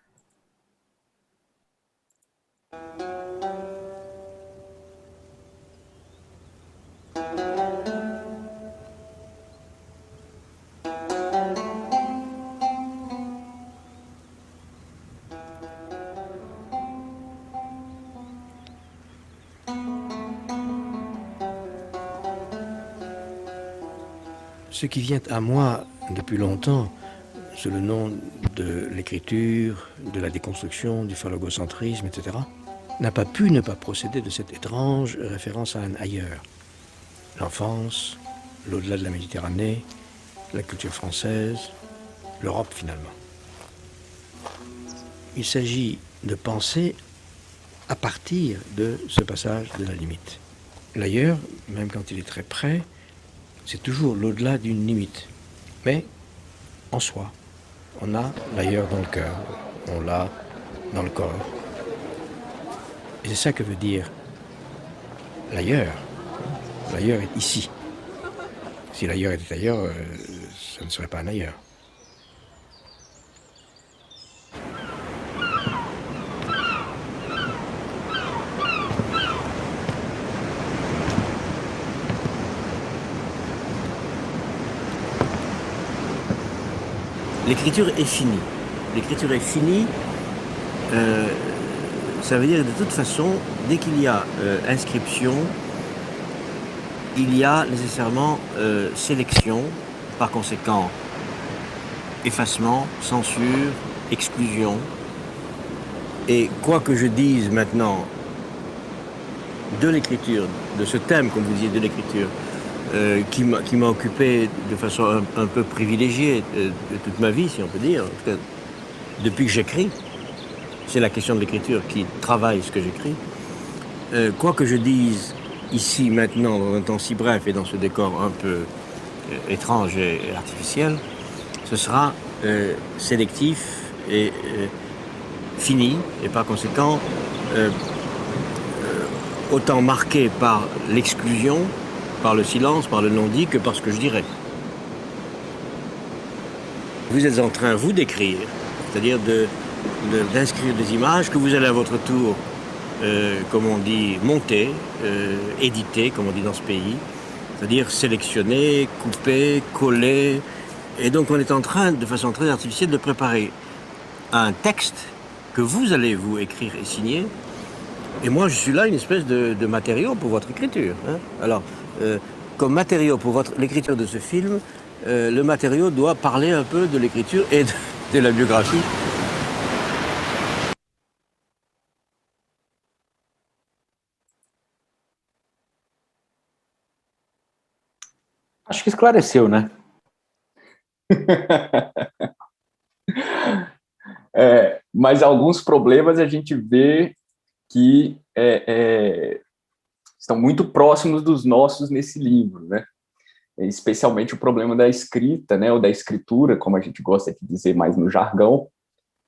Ce qui vient à moi depuis longtemps, sous le nom de l'écriture, de la déconstruction, du phallogocentrisme, etc., n'a pas pu ne pas procéder de cette étrange référence à un ailleurs. L'enfance, l'au-delà de la Méditerranée, la culture française, l'Europe finalement. Il s'agit de penser à partir de ce passage de la limite. L'ailleurs, même quand il est très près, c'est toujours l'au-delà d'une limite. Mais en soi, on a l'ailleurs dans le cœur, on l'a dans le corps. Et c'est ça que veut dire l'ailleurs. L'ailleurs est ici. Si l'ailleurs était ailleurs, ça ne serait pas un ailleurs. L'écriture est finie. L'écriture est finie, ça veut dire que de toute façon, dès qu'il y a inscription, il y a nécessairement sélection. Par conséquent, effacement, censure, exclusion. Et quoi que je dise maintenant de l'écriture, de ce thème, comme vous disiez, de l'écriture, qui m'a occupé de façon un peu privilégiée de toute ma vie, si on peut dire, en tout cas, depuis que j'écris. C'est la question de l'écriture qui travaille ce que j'écris. Quoi que je dise ici, maintenant, dans un temps si bref et dans ce décor un peu étrange et artificiel, ce sera sélectif et fini, et par conséquent autant marqué par l'exclusion, par le silence, par le non-dit, que par ce que je dirais. Vous êtes en train, vous, d'écrire, c'est-à-dire d'inscrire des images que vous allez à votre tour, comme on dit, monter, éditer, comme on dit dans ce pays, c'est-à-dire sélectionner, couper, coller. Et donc on est en train, de façon très artificielle, de préparer un texte que vous allez vous écrire et signer. Et moi, je suis là une espèce de matériau pour votre écriture. Hein. Alors, comme matériau pour l'écriture de ce film, le matériau doit parler un peu de l'écriture et de la biographie. Acho que esclareceu, né? Mas alguns problemas a gente vê que estão muito próximos dos nossos nesse livro, né? Especialmente o problema da escrita, né, ou da escritura, como a gente gosta de dizer mais no jargão,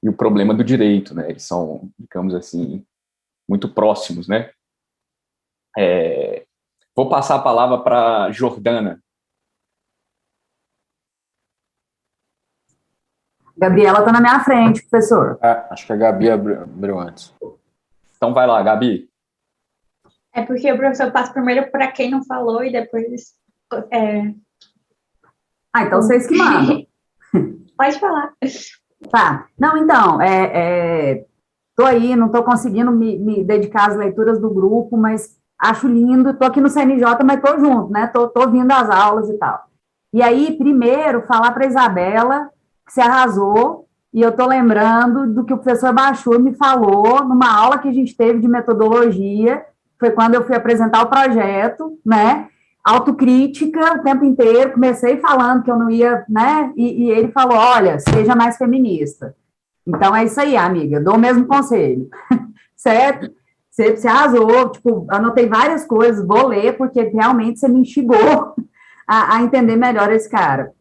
e o problema do direito, né? Eles são, digamos assim, muito próximos, né? Vou passar a palavra para Jordana. Gabriela está na minha frente, professor. Acho que a Gabi abriu antes. Então vai lá, Gabi. É porque o professor passa primeiro para quem não falou e depois... Então vocês que mandam. Pode falar. Tá. Não, então, tô aí, não tô conseguindo me dedicar às leituras do grupo, mas acho lindo, tô aqui no CNJ, mas tô junto, né? Tô ouvindo as aulas e tal. E aí, primeiro, falar para a Isabela que você arrasou, e eu tô lembrando do que o professor Bachur me falou numa aula que a gente teve de metodologia, foi quando eu fui apresentar o projeto, né? Autocrítica o tempo inteiro, comecei falando que eu não ia, né? E ele falou, olha, seja mais feminista. Então é isso aí, amiga, dou o mesmo conselho, certo? Você arrasou, tipo, anotei várias coisas, vou ler, porque realmente você me instigou a entender melhor esse cara,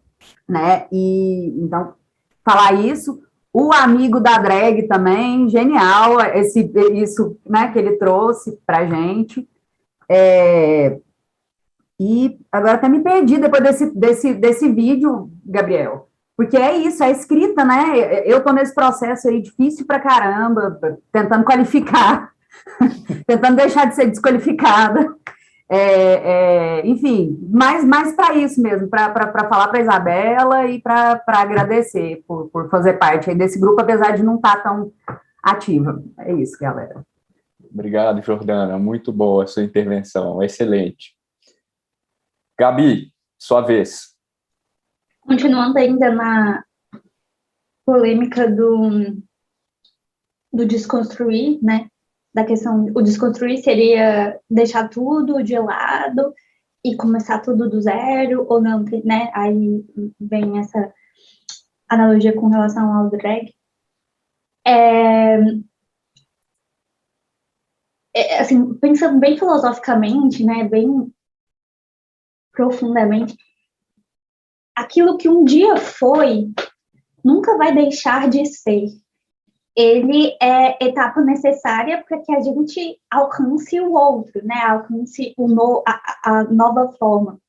né? E, então, falar isso, o amigo da drag também, genial, isso, né, que ele trouxe pra gente, e agora até me perdi depois desse vídeo, Gabriel, porque é isso, é escrita, né, eu tô nesse processo aí difícil pra caramba, tentando qualificar, tentando deixar de ser desqualificada, enfim, mais para isso mesmo, para falar para a Isabela e para agradecer por fazer parte aí desse grupo, apesar de não estar tão ativa. É isso, galera. Obrigado, Jordana, muito boa a sua intervenção, excelente. Gabi, sua vez. Continuando ainda na polêmica do desconstruir, né? Da questão, o desconstruir seria deixar tudo de lado e começar tudo do zero, ou não, né? Aí vem essa analogia com relação ao drag. Assim, pensando bem filosoficamente, né? Bem profundamente, aquilo que um dia foi, nunca vai deixar de ser. Ele é etapa necessária para que a gente alcance o outro, né? Alcance a nova forma.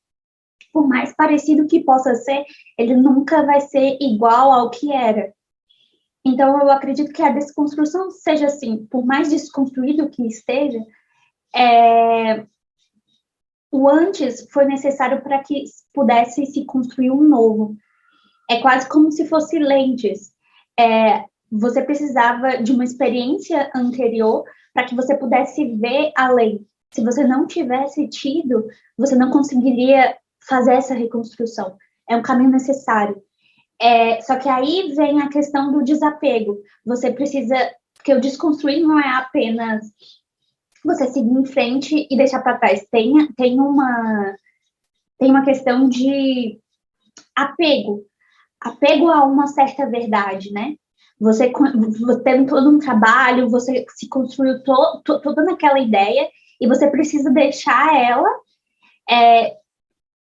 Por mais parecido que possa ser, ele nunca vai ser igual ao que era. Então, eu acredito que a desconstrução seja assim, por mais desconstruído que esteja, o antes foi necessário para que pudesse se construir um novo. É quase como se fosse lentes. Você precisava de uma experiência anterior para que você pudesse ver além. Se você não tivesse tido, você não conseguiria fazer essa reconstrução. É um caminho necessário. Só que aí vem a questão do desapego. Você precisa, porque o desconstruir não é apenas você seguir em frente e deixar para trás. Tem uma questão de apego a uma certa verdade, né? Você teve todo um trabalho, você se construiu toda naquela ideia e você precisa deixar ela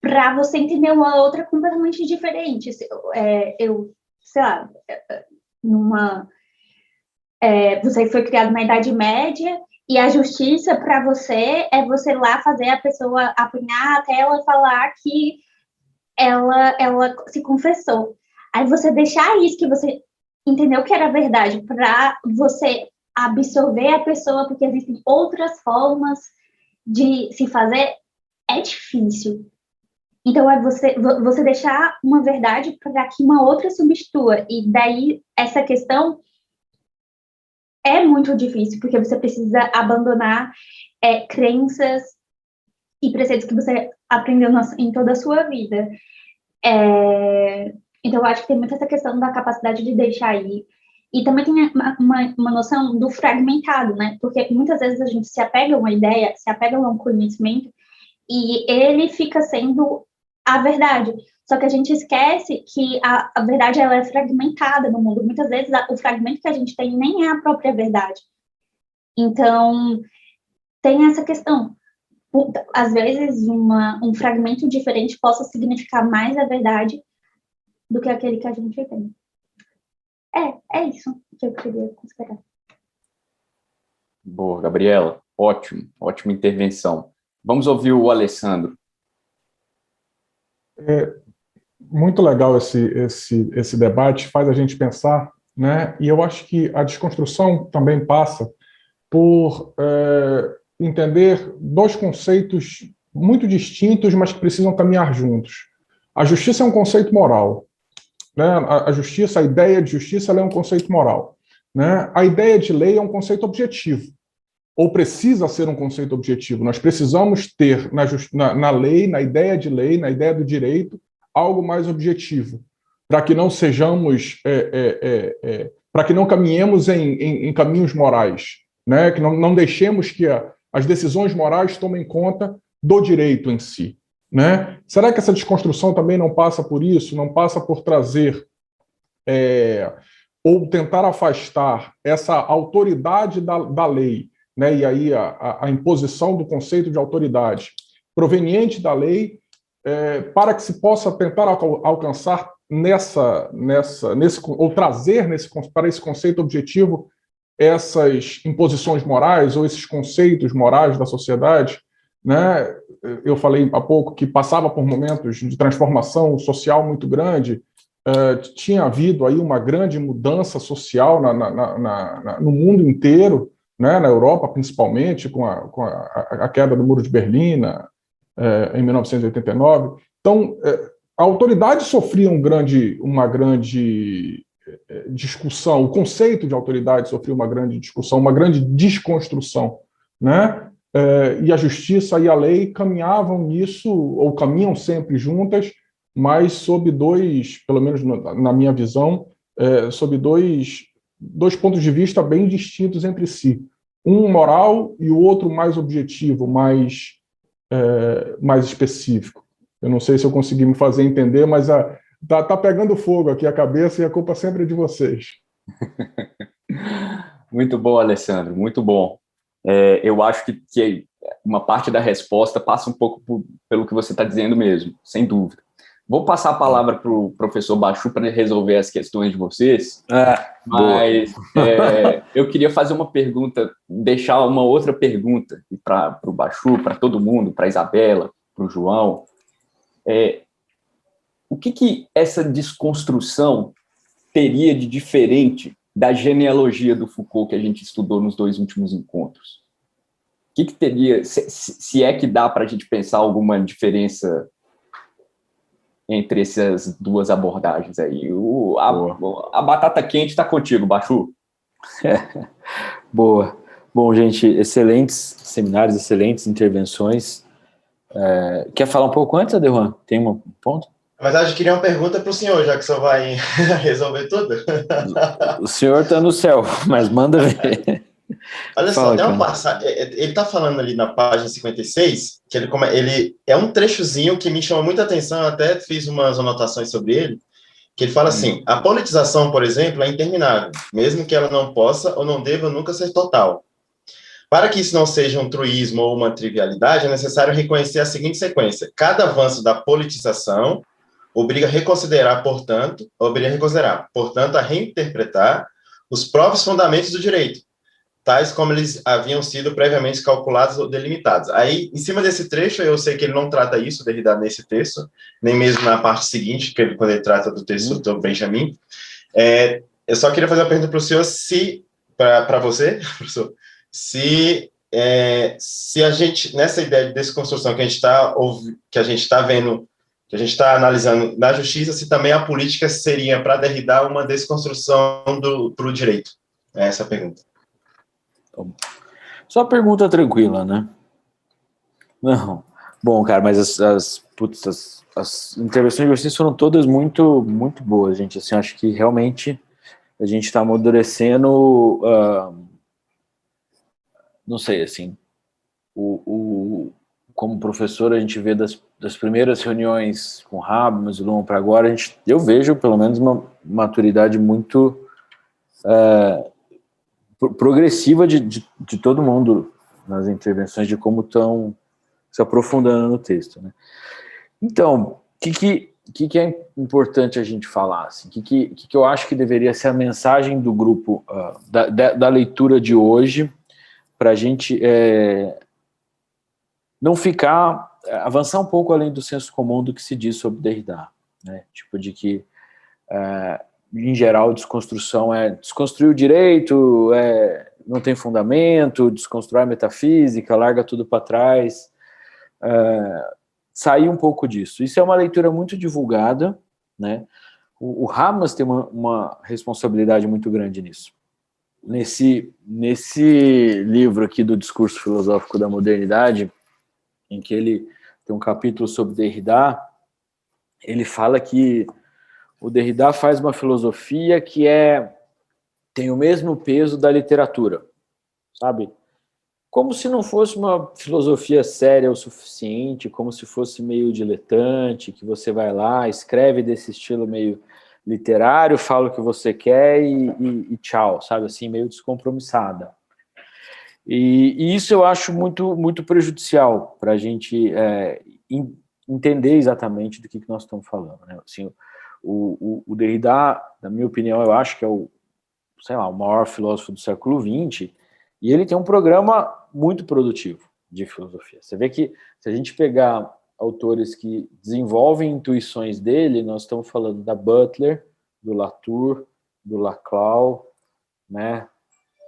para você entender uma outra completamente diferente. Sei lá, você foi criado na Idade Média e a justiça para você é você lá fazer a pessoa apanhar até ela falar que ela se confessou. Aí você deixar isso que você entendeu que era verdade para você absorver a pessoa, porque existem outras formas de se fazer, é difícil. Então, é você deixar uma verdade para que uma outra substitua. E daí, essa questão é muito difícil, porque você precisa abandonar crenças e preceitos que você aprendeu em toda a sua vida. Então, eu acho que tem muito essa questão da capacidade de deixar ir. E também tem uma noção do fragmentado, né? Porque muitas vezes a gente se apega a uma ideia, se apega a um conhecimento, e ele fica sendo a verdade. Só que a gente esquece que a verdade ela é fragmentada no mundo. Muitas vezes o fragmento que a gente tem nem é a própria verdade. Então, tem essa questão. Às vezes, um fragmento diferente possa significar mais a verdade do que aquele que a gente tem. É isso que eu queria considerar. Boa, Gabriela. Ótima intervenção. Vamos ouvir o Alessandro. Muito legal esse debate, faz a gente pensar, né? E eu acho que a desconstrução também passa por entender dois conceitos muito distintos, mas que precisam caminhar juntos. A justiça é um conceito moral, né? A justiça, a ideia de justiça, ela é um conceito moral, né? A ideia de lei é um conceito objetivo, ou precisa ser um conceito objetivo. Nós precisamos ter na lei, na ideia de lei, na ideia do direito, algo mais objetivo, para que não sejamos, para que não caminhemos em caminhos morais, né? Que não deixemos que as decisões morais tomem conta do direito em si, né? Será que essa desconstrução também não passa por isso? Não passa por trazer ou tentar afastar essa autoridade da lei, né? E aí a imposição do conceito de autoridade proveniente da lei, para que se possa tentar alcançar ou trazer para esse conceito objetivo essas imposições morais ou esses conceitos morais da sociedade, né? Eu falei há pouco que passava por momentos de transformação social muito grande. Tinha havido aí uma grande mudança social no mundo inteiro, né? Na Europa principalmente, com a queda do Muro de Berlim em 1989. Então, a autoridade sofria uma grande discussão, o conceito de autoridade sofria uma grande discussão, uma grande desconstrução, né? E a justiça e a lei caminhavam nisso, ou caminham sempre juntas, mas sob pelo menos na minha visão, sob dois pontos de vista bem distintos entre si. Um moral e o outro mais objetivo, mais específico. Eu não sei se eu consegui me fazer entender, mas tá pegando fogo aqui a cabeça e a culpa sempre é de vocês. Muito bom, Alessandro, muito bom. Eu acho que uma parte da resposta passa um pouco pelo que você está dizendo mesmo, sem dúvida. Vou passar a palavra para o professor Bachu para resolver as questões de vocês, mas eu queria fazer uma pergunta, deixar uma outra pergunta para o Bachu, para todo mundo, para a Isabela, para o João. O que essa desconstrução teria de diferente da genealogia do Foucault que a gente estudou nos 2 últimos encontros? O que teria, se é que dá para a gente pensar alguma diferença entre essas duas abordagens aí? A batata quente está contigo, Bachu. Boa. Bom, gente, excelentes seminários, excelentes intervenções. Quer falar um pouco antes, Adejuan? Tem um ponto? Mas acho que queria uma pergunta para o senhor, já que o senhor vai resolver tudo. O senhor está no céu, mas manda ver. Olha só, Fala, tem uma cara. passagem. Ele está falando ali na página 56, que ele é um trechozinho que me chamou muita atenção, eu até fiz umas anotações sobre ele, que ele fala assim: a politização, por exemplo, é interminável, mesmo que ela não possa ou não deva nunca ser total. Para que isso não seja um truísmo ou uma trivialidade, é necessário reconhecer a seguinte sequência: cada avanço da politização obriga a reconsiderar, portanto, a reinterpretar os próprios fundamentos do direito, tais como eles haviam sido previamente calculados ou delimitados. Aí, em cima desse trecho, eu sei que ele não trata isso, Derrida, nesse texto, nem mesmo na parte seguinte, quando ele trata do texto do Benjamin. Eu só queria fazer uma pergunta para o senhor, para você, professor, se a gente, nessa ideia de desconstrução que a gente está vendo, que a gente está analisando na justiça, se também a política seria, para Derrida, uma desconstrução para o direito. É essa a pergunta. Só pergunta tranquila, né? Não. Bom, cara, mas as intervenções de vocês foram todas muito, muito boas, gente. Assim, acho que realmente a gente está amadurecendo, não sei, assim, como professor, a gente vê das primeiras reuniões com o Habermas e Luhmann para agora, eu vejo, pelo menos, uma maturidade muito progressiva de todo mundo nas intervenções, de como estão se aprofundando no texto, né? Então, o que é importante a gente falar? Assim? O que eu acho que deveria ser a mensagem do grupo, da leitura de hoje, para a gente não avançar um pouco além do senso comum do que se diz sobre Derrida, né? Tipo de que, em geral, desconstrução desconstruir o direito, não tem fundamento, desconstrói a metafísica, larga tudo para trás, sair um pouco disso. Isso é uma leitura muito divulgada, né? O Habermas tem uma responsabilidade muito grande nisso. Nesse livro aqui do Discurso Filosófico da Modernidade, em que ele tem um capítulo sobre Derrida, ele fala que o Derrida faz uma filosofia que tem o mesmo peso da literatura, sabe? Como se não fosse uma filosofia séria o suficiente, como se fosse meio diletante, que você vai lá, escreve desse estilo meio literário, fala o que você quer e tchau, sabe? Assim, meio descompromissada. E isso eu acho muito, muito prejudicial para a gente entender exatamente do que nós estamos falando, né? Assim, o Derrida, na minha opinião, eu acho que é o maior filósofo do século XX, e ele tem um programa muito produtivo de filosofia. Você vê que, se a gente pegar autores que desenvolvem intuições dele, nós estamos falando da Butler, do Latour, do Laclau, né,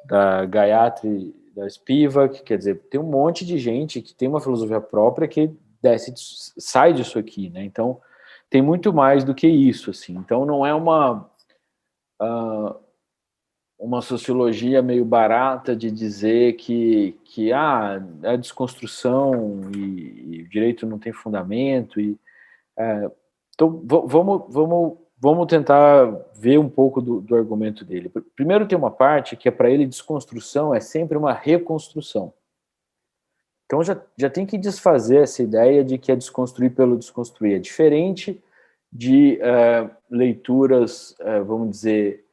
da Gayatri, da Spivak, quer dizer, tem um monte de gente que tem uma filosofia própria que sai disso aqui, né? Então, tem muito mais do que isso, assim. Então, não é uma sociologia meio barata de dizer que a desconstrução e o direito não tem fundamento. Então, vamos tentar ver um pouco do argumento dele. Primeiro, tem uma parte que para ele desconstrução é sempre uma reconstrução. Então, já tem que desfazer essa ideia de que é desconstruir pelo desconstruir. É diferente de leituras, vamos dizer,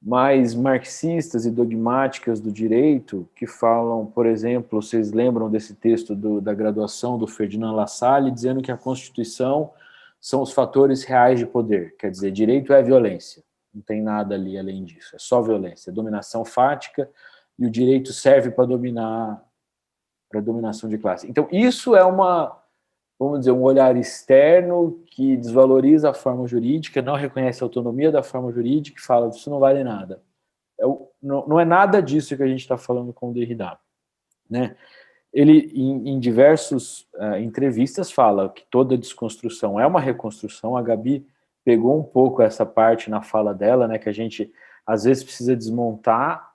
mais marxistas e dogmáticas do direito, que falam, por exemplo, vocês lembram desse texto da graduação do Ferdinand Lassalle, dizendo que a Constituição são os fatores reais de poder, quer dizer, direito é violência, não tem nada ali além disso, é só violência, é dominação fática, e o direito serve para dominação de classe. Então, isso é vamos dizer, um olhar externo que desvaloriza a forma jurídica, não reconhece a autonomia da forma jurídica e fala, isso não vale nada. Não é nada disso que a gente está falando com o Derrida, né? Ele, em diversas entrevistas, fala que toda desconstrução é uma reconstrução. A Gabi pegou um pouco essa parte na fala dela, né, que a gente, às vezes, precisa desmontar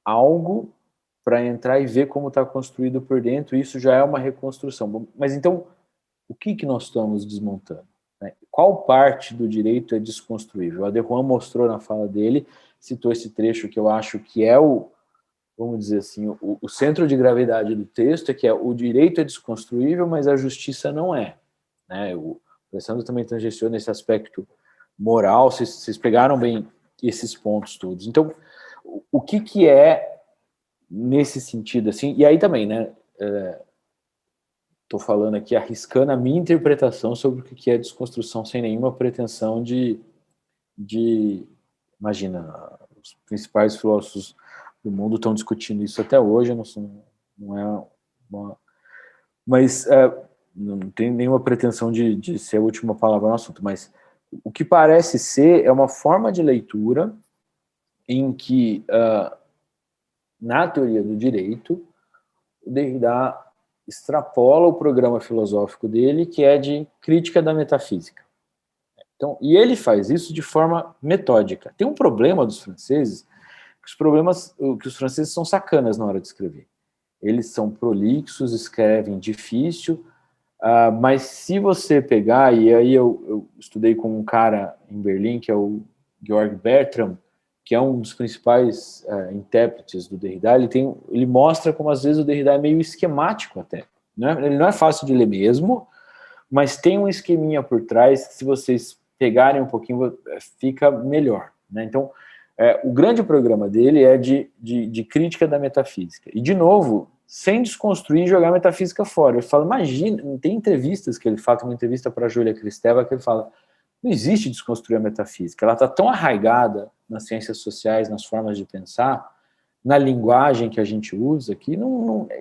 algo para entrar e ver como está construído por dentro, isso já é uma reconstrução. Mas então, o que nós estamos desmontando? né? Qual parte do direito é desconstruível? O Adejuan mostrou na fala dele, citou esse trecho que eu acho que é vamos dizer assim, o centro de gravidade do texto, que é o direito é desconstruível, mas a justiça não é, né? O Alessandro também tangenciou nesse aspecto moral, vocês pegaram bem esses pontos todos. Então, o que é nesse sentido, assim, e aí também, né, estou falando aqui, arriscando a minha interpretação sobre o que é desconstrução, sem nenhuma pretensão de imagina, os principais filósofos do mundo estão discutindo isso até hoje, não é uma... Mas não tem nenhuma pretensão de ser a última palavra no assunto, mas o que parece ser é uma forma de leitura em que, na teoria do direito, o Derrida extrapola o programa filosófico dele, que é de crítica da metafísica. Então, e ele faz isso de forma metódica. Tem um problema dos franceses, que os franceses são sacanas na hora de escrever. Eles são prolixos, escrevem difícil, mas se você pegar, e aí eu estudei com um cara em Berlim, que é o Georg Bertram, que é um dos principais intérpretes do Derrida, ele mostra como às vezes o Derrida é meio esquemático até. Ele não é fácil de ler mesmo, mas tem um esqueminha por trás que, se vocês pegarem um pouquinho, fica melhor, né? Então, o grande programa dele é de crítica da metafísica. E, de novo, sem desconstruir e jogar a metafísica fora. Ele fala, imagina, tem entrevistas que ele fala, uma entrevista para a Júlia Kristeva, que ele fala, não existe desconstruir a metafísica, ela está tão arraigada nas ciências sociais, nas formas de pensar, na linguagem que a gente usa, que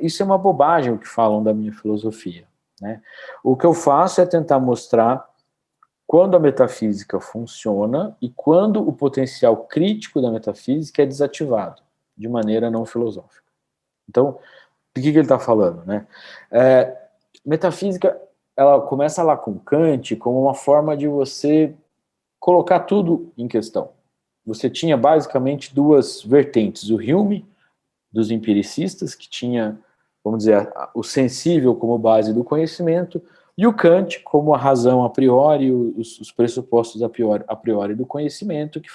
isso é uma bobagem o que falam da minha filosofia, né? O que eu faço é tentar mostrar quando a metafísica funciona e quando o potencial crítico da metafísica é desativado, de maneira não filosófica. Então, do que ele está falando, né? Metafísica, ela começa lá com Kant como uma forma de você colocar tudo em questão. Você tinha basicamente duas vertentes, o Hume, dos empiricistas, que tinha, vamos dizer, o sensível como base do conhecimento, e o Kant como a razão a priori, os pressupostos a priori do conhecimento, que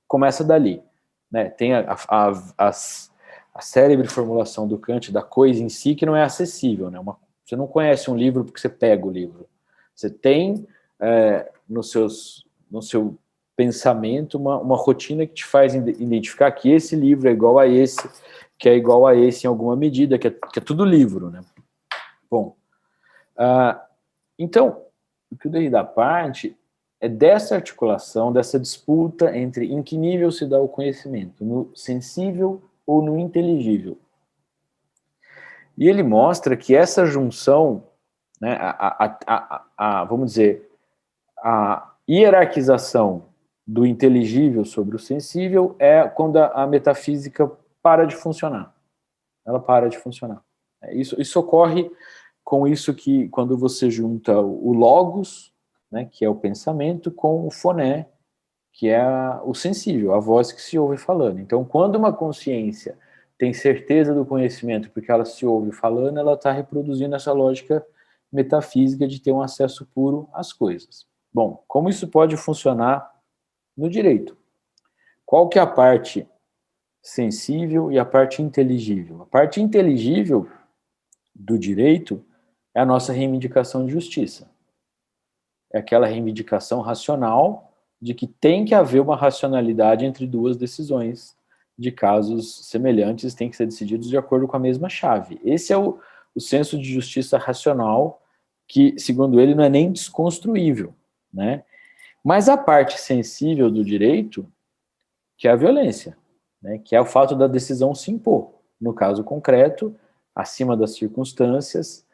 começa dali, né? Tem a célebre formulação do Kant da coisa em si, que não é acessível, né? Você não conhece um livro porque você pega o livro. Você tem no seu pensamento uma rotina que te faz identificar que esse livro é igual a esse, que é igual a esse em alguma medida, que é tudo livro, né? Bom, então, o que o Derrida parte é dessa articulação, dessa disputa entre em que nível se dá o conhecimento, no sensível ou no inteligível. E ele mostra que essa junção, né, vamos dizer, a hierarquização do inteligível sobre o sensível é quando a metafísica para de funcionar. Ela para de funcionar. Isso ocorre com isso que, quando você junta o logos, né, que é o pensamento, com o foné, que é o sensível, a voz que se ouve falando. Então, quando uma consciência tem certeza do conhecimento porque ela se ouve falando, ela está reproduzindo essa lógica metafísica de ter um acesso puro às coisas. Bom, como isso pode funcionar no direito? Qual que é a parte sensível e a parte inteligível? A parte inteligível do direito é a nossa reivindicação de justiça. É aquela reivindicação racional de que tem que haver uma racionalidade entre duas decisões de casos semelhantes, têm que ser decididos de acordo com a mesma chave. Esse é o senso de justiça racional que, segundo ele, não é nem desconstruível, né? Mas a parte sensível do direito, que é a violência, né? Que é o fato da decisão se impor, no caso concreto, acima das circunstâncias,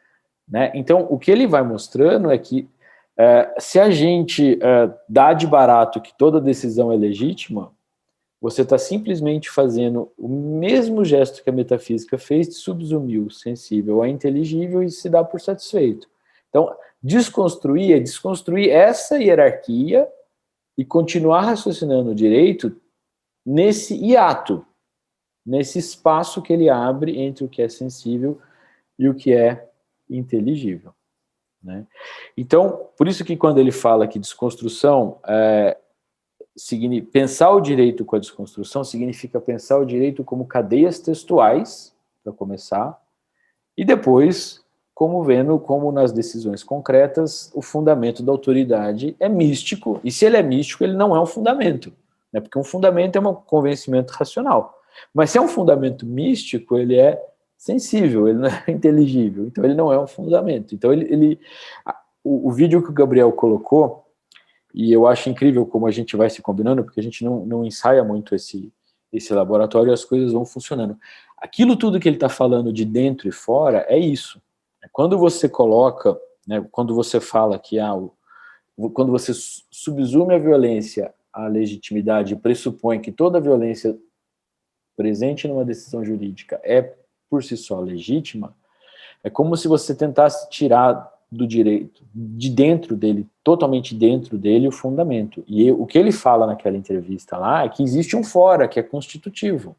né? Então, o que ele vai mostrando é que se a gente dá de barato que toda decisão é legítima, você está simplesmente fazendo o mesmo gesto que a metafísica fez de subsumir o sensível a inteligível e se dá por satisfeito. Então, desconstruir é desconstruir essa hierarquia e continuar raciocinando o direito nesse hiato, nesse espaço que ele abre entre o que é sensível e o que é inteligível. né? Então, por isso que quando ele fala que desconstrução, pensar o direito com a desconstrução significa pensar o direito como cadeias textuais, para começar, e depois, vendo como nas decisões concretas o fundamento da autoridade é místico, e se ele é místico, ele não é um fundamento, né? Porque um fundamento é um convencimento racional. Mas se é um fundamento místico, ele é sensível, ele não é inteligível, então ele não é um fundamento. Então o vídeo que o Gabriel colocou, e eu acho incrível como a gente vai se combinando, porque a gente não ensaia muito esse laboratório e as coisas vão funcionando. Aquilo tudo que ele está falando de dentro e fora é isso. Quando você coloca, né, quando você fala que quando você subsume a violência à legitimidade e pressupõe que toda violência presente numa decisão jurídica é por si só legítima, é como se você tentasse tirar do direito, de dentro dele, totalmente dentro dele, o fundamento. E o que ele fala naquela entrevista lá é que existe um fora, que é constitutivo.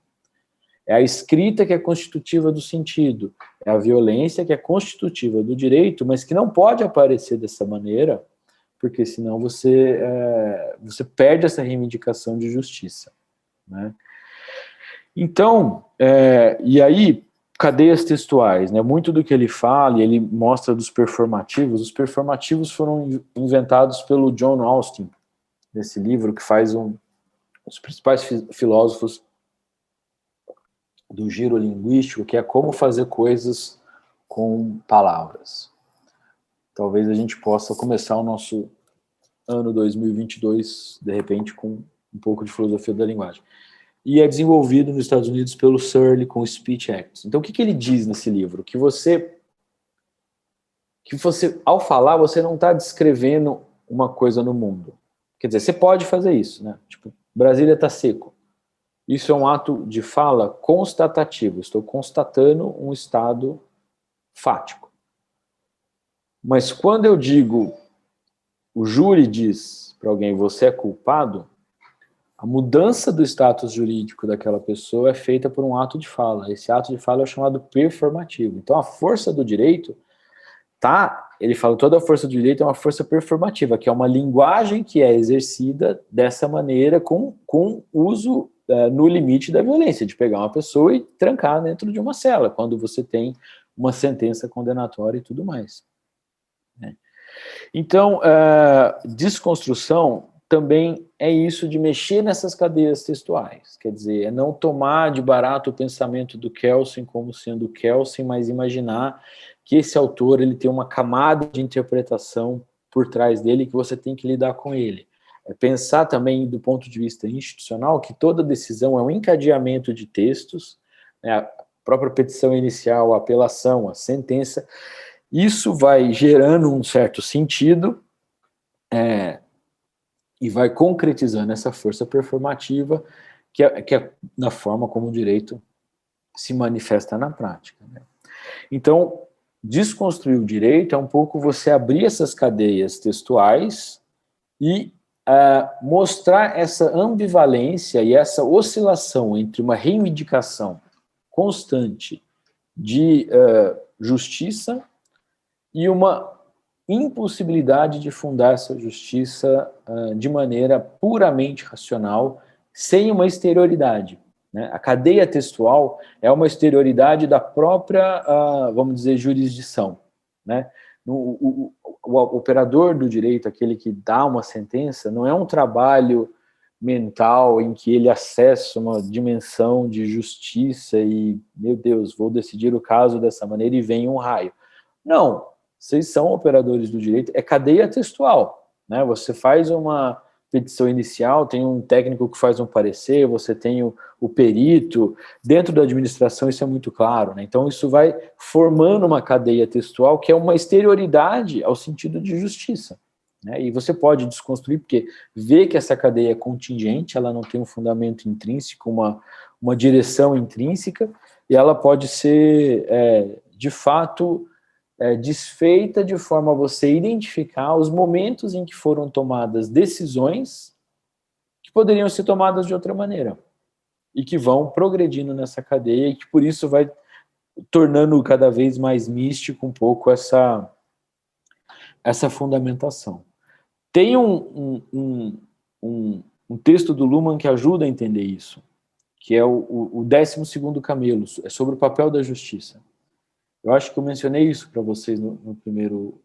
É a escrita que é constitutiva do sentido, é a violência que é constitutiva do direito, mas que não pode aparecer dessa maneira, porque senão você perde essa reivindicação de justiça, né? Então, e aí, cadeias textuais, né? Muito do que ele fala, e ele mostra dos performativos, os performativos foram inventados pelo John Austin, nesse livro, que faz um dos principais filósofos do giro linguístico, que é como fazer coisas com palavras. Talvez a gente possa começar o nosso ano 2022, de repente, com um pouco de filosofia da linguagem. E é desenvolvido nos Estados Unidos pelo Searle com o Speech Act. Então, o que ele diz nesse livro? Que você, ao falar, você não está descrevendo uma coisa no mundo. Quer dizer, você pode fazer isso, né? Tipo, Brasília está seco. Isso é um ato de fala constatativo. Estou constatando um estado fático. Mas quando eu digo, o júri diz para alguém, você é culpado, a mudança do status jurídico daquela pessoa é feita por um ato de fala. Esse ato de fala é chamado performativo. Então, a força do direito ele fala, toda a força do direito é uma força performativa, que é uma linguagem que é exercida dessa maneira com uso no limite da violência, de pegar uma pessoa e trancar dentro de uma cela, quando você tem uma sentença condenatória e tudo mais, né? Então, desconstrução também é isso de mexer nessas cadeias textuais, quer dizer, é não tomar de barato o pensamento do Kelsen como sendo Kelsen, mas imaginar que esse autor ele tem uma camada de interpretação por trás dele que você tem que lidar com ele. É pensar também do ponto de vista institucional que toda decisão é um encadeamento de textos, né, a própria petição inicial, a apelação, a sentença, isso vai gerando um certo sentido e vai concretizando essa força performativa que é na forma como o direito se manifesta na prática, né? Então, desconstruir o direito é um pouco você abrir essas cadeias textuais e mostrar essa ambivalência e essa oscilação entre uma reivindicação constante de justiça e uma impossibilidade de fundar essa justiça de maneira puramente racional, sem uma exterioridade, né? A cadeia textual é uma exterioridade da própria, vamos dizer, jurisdição, né? O operador do direito, aquele que dá uma sentença, não é um trabalho mental em que ele acessa uma dimensão de justiça e, meu Deus, vou decidir o caso dessa maneira e vem um raio. Não, vocês são operadores do direito, é cadeia textual, né? Você faz uma petição inicial, tem um técnico que faz um parecer, você tem o perito, dentro da administração isso é muito claro, né? Então isso vai formando uma cadeia textual que é uma exterioridade ao sentido de justiça, né? E você pode desconstruir, porque vê que essa cadeia é contingente, ela não tem um fundamento intrínseco, uma direção intrínseca, e ela pode ser, de fato, desfeita de forma a você identificar os momentos em que foram tomadas decisões que poderiam ser tomadas de outra maneira e que vão progredindo nessa cadeia e que por isso vai tornando cada vez mais místico um pouco essa fundamentação. Tem um texto do Luhmann que ajuda a entender isso, que é o 12º Camelo, é sobre o papel da justiça. Eu acho que eu mencionei isso para vocês no primeiro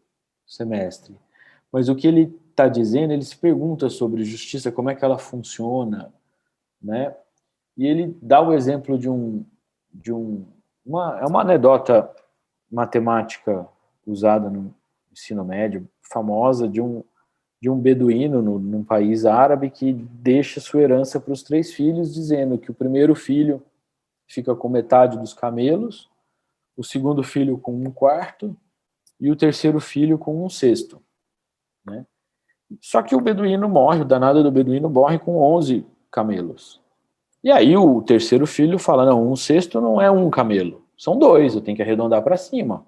semestre, mas o que ele está dizendo, ele se pergunta sobre justiça, como é que ela funciona, né? E ele dá o exemplo de uma anedota matemática usada no ensino médio, famosa, de um beduíno num país árabe que deixa sua herança para os 3 filhos, dizendo que o primeiro filho fica com metade dos camelos, o segundo filho com 1/4 e o terceiro filho com 1/6, né? Só que o beduíno morre, o danado do beduíno morre com 11 camelos. E aí o terceiro filho fala, não, 1/6 não é 1 camelo, são 2, eu tenho que arredondar para cima.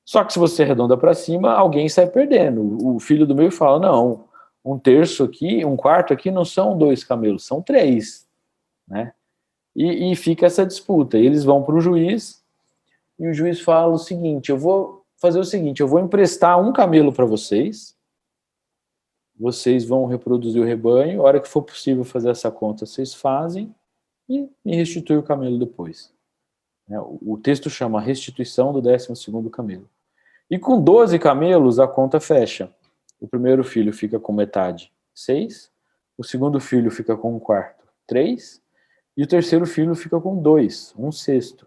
Só que se você arredonda para cima, alguém sai perdendo. O filho do meio fala, não, 1/3 aqui, 1/4 aqui não são 2 camelos, são 3, né? E fica essa disputa. Eles vão para o juiz, e o juiz fala o seguinte, eu vou fazer o seguinte, eu vou emprestar 1 camelo para vocês vão reproduzir o rebanho, a hora que for possível fazer essa conta, vocês fazem, e me restitui o camelo depois. O texto chama restituição do 12º camelo. E com 12 camelos, a conta fecha. O primeiro filho fica com metade, 6, o segundo filho fica com 1/4, 3, e o terceiro filho fica com 2, 1/6.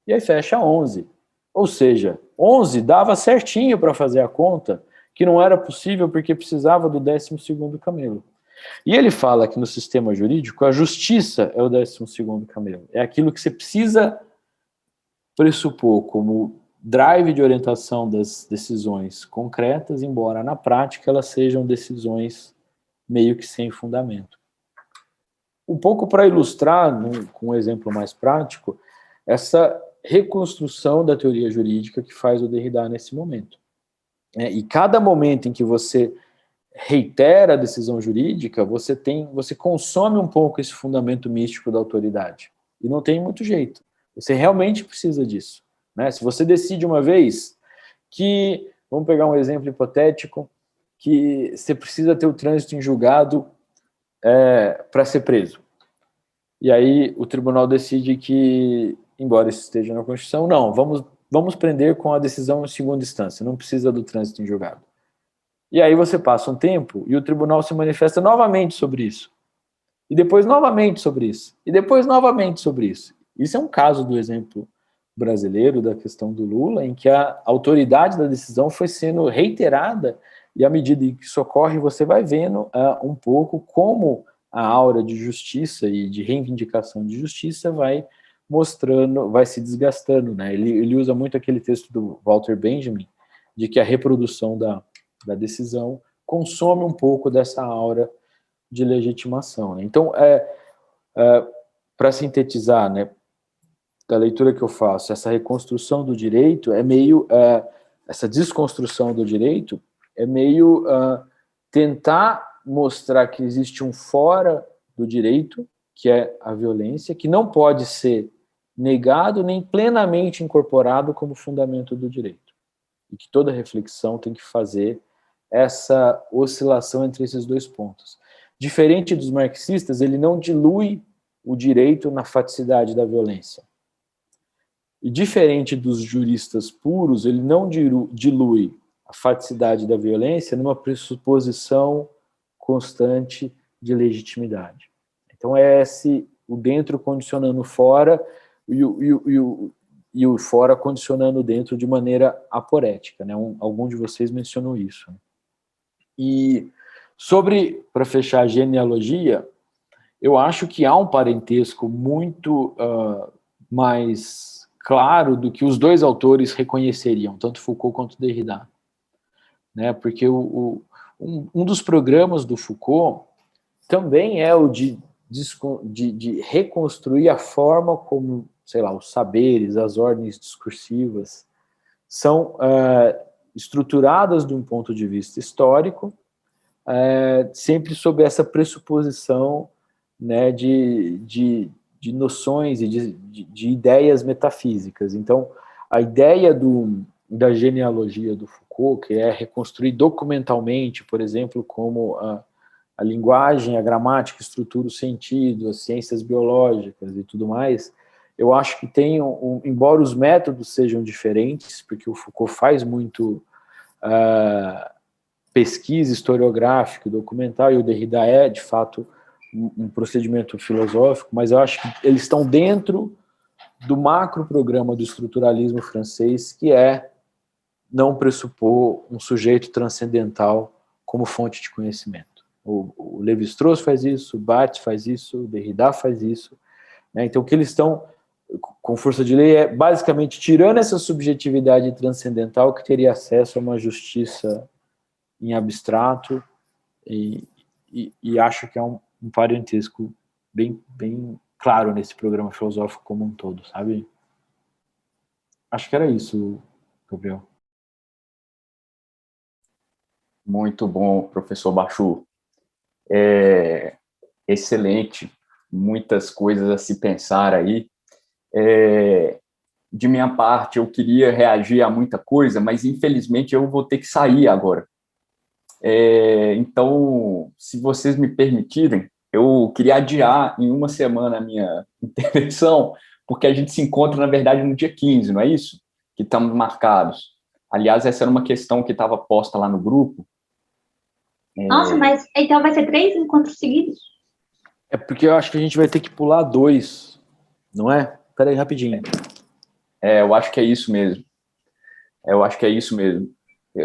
E aí fecha 11. Ou seja, 11 dava certinho para fazer a conta, que não era possível porque precisava do 12º camelo. E ele fala que no sistema jurídico, a justiça é o 12º camelo. É aquilo que você precisa pressupor como drive de orientação das decisões concretas, embora na prática elas sejam decisões meio que sem fundamento. Um pouco para ilustrar, com um exemplo mais prático, essa reconstrução da teoria jurídica que faz o Derrida nesse momento. E cada momento em que você reitera a decisão jurídica, você consome um pouco esse fundamento místico da autoridade. E não tem muito jeito. Você realmente precisa disso, né? Se você decide uma vez que, vamos pegar um exemplo hipotético, que você precisa ter o trânsito em julgado para ser preso. E aí o tribunal decide que, embora isso esteja na Constituição, não, vamos prender com a decisão em segunda instância, não precisa do trânsito em julgado. E aí você passa um tempo e o tribunal se manifesta novamente sobre isso. E depois novamente sobre isso. E depois novamente sobre isso. Isso é um caso do exemplo brasileiro, da questão do Lula, em que a autoridade da decisão foi sendo reiterada e à medida que isso ocorre, você vai vendo um pouco como a aura de justiça e de reivindicação de justiça vai mostrando, vai se desgastando, né? Ele usa muito aquele texto do Walter Benjamin, de que a reprodução da decisão consome um pouco dessa aura de legitimação, né? Então, para sintetizar, né, da leitura que eu faço, essa reconstrução do direito é meio, essa desconstrução do direito é meio tentar mostrar que existe um fora do direito, que é a violência, que não pode ser negado nem plenamente incorporado como fundamento do direito. E que toda reflexão tem que fazer essa oscilação entre esses dois pontos. Diferente dos marxistas, ele não dilui o direito na faticidade da violência. E diferente dos juristas puros, ele não dilui a faticidade da violência numa pressuposição constante de legitimidade. Então é o dentro condicionando o fora e o fora condicionando o dentro de maneira aporética, né? Algum de vocês mencionou isso. E para fechar a genealogia, eu acho que há um parentesco muito mais claro do que os dois autores reconheceriam, tanto Foucault quanto Derrida, né? Porque um dos programas do Foucault também é o de reconstruir a forma como, sei lá, os saberes, as ordens discursivas são estruturadas de um ponto de vista histórico, sempre sob essa pressuposição, né, de noções e de ideias metafísicas. Então, a ideia da genealogia do Foucault Foucault, que é reconstruir documentalmente, por exemplo, como a linguagem, a gramática, a estrutura, o sentido, as ciências biológicas e tudo mais, eu acho que tem, embora os métodos sejam diferentes, porque o Foucault faz muito pesquisa historiográfica, documental, e o Derrida é, de fato, um procedimento filosófico, mas eu acho que eles estão dentro do macro programa do estruturalismo francês, que é não pressupor um sujeito transcendental como fonte de conhecimento. O Lévi-Strauss faz isso, o Barthes faz isso, o Derrida faz isso, né? Então, o que eles estão, com força de lei, é basicamente tirando essa subjetividade transcendental que teria acesso a uma justiça em abstrato, e acho que é um parentesco bem claro nesse programa filosófico como um todo, sabe? Acho que era isso, Gabriel. Muito bom, professor Bachur. Excelente, muitas coisas a se pensar aí. De minha parte, eu queria reagir a muita coisa, mas infelizmente eu vou ter que sair agora. Então, se vocês me permitirem, eu queria adiar em uma semana a minha intervenção, porque a gente se encontra, na verdade, no dia 15, não é isso? Que estamos marcados. Aliás, essa era uma questão que estava posta lá no grupo. Nossa, mas então vai ser 3 encontros seguidos? É porque eu acho que a gente vai ter que pular 2, não é? Espera aí, rapidinho. Eu acho que é isso mesmo.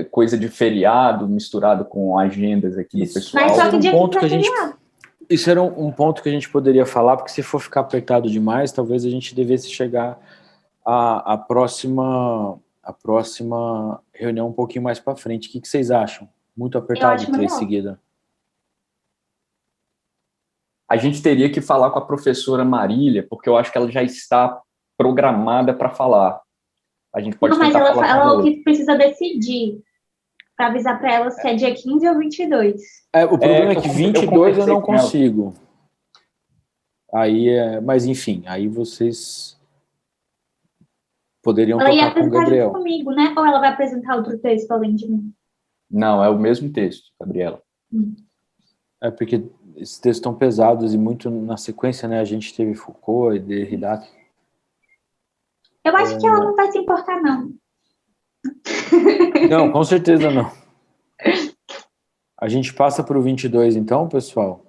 Coisa de feriado misturado com agendas aqui do pessoal. Mas só que dia que feriado. Isso era um ponto que a gente poderia falar, porque se for ficar apertado demais, talvez a gente devesse chegar à próxima reunião um pouquinho mais para frente. O que vocês acham? Muito apertado 3 seguida. A gente teria que falar com a professora Marília, porque eu acho que ela já está programada para falar. A gente pode mas ela falou que precisa decidir, para avisar para ela se é dia 15 ou 22. O problema é que 22 eu não consigo. Aí, mas enfim, aí vocês poderiam tocar com o Gabriel. Junto comigo, né? Ou ela vai apresentar outro texto além de mim? Não, é o mesmo texto, Gabriela. É porque esses textos estão pesados e muito na sequência, né? A gente teve Foucault e Derrida. Eu acho que ela não vai se importar, não. Não, com certeza não. A gente passa para o 22, então, pessoal?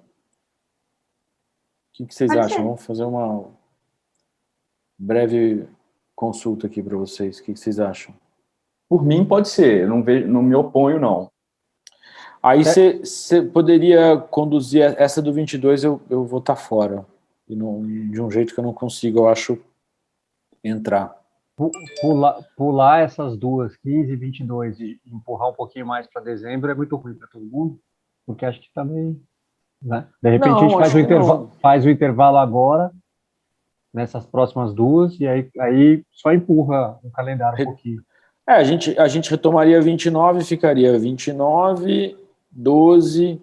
O que vocês acham? Vamos fazer uma breve consulta aqui para vocês. O que vocês acham? Por mim, pode ser. Eu não me oponho, não. Aí você poderia conduzir essa do 22, eu vou estar fora. E de um jeito que eu não consigo, eu acho, entrar. Pular essas duas, 15 e 22, e empurrar um pouquinho mais para dezembro é muito ruim para todo mundo, porque acho que também, né? De repente a gente faz o intervalo agora, nessas próximas duas, e aí só empurra o calendário um pouquinho. A gente retomaria 29, ficaria 29, 12,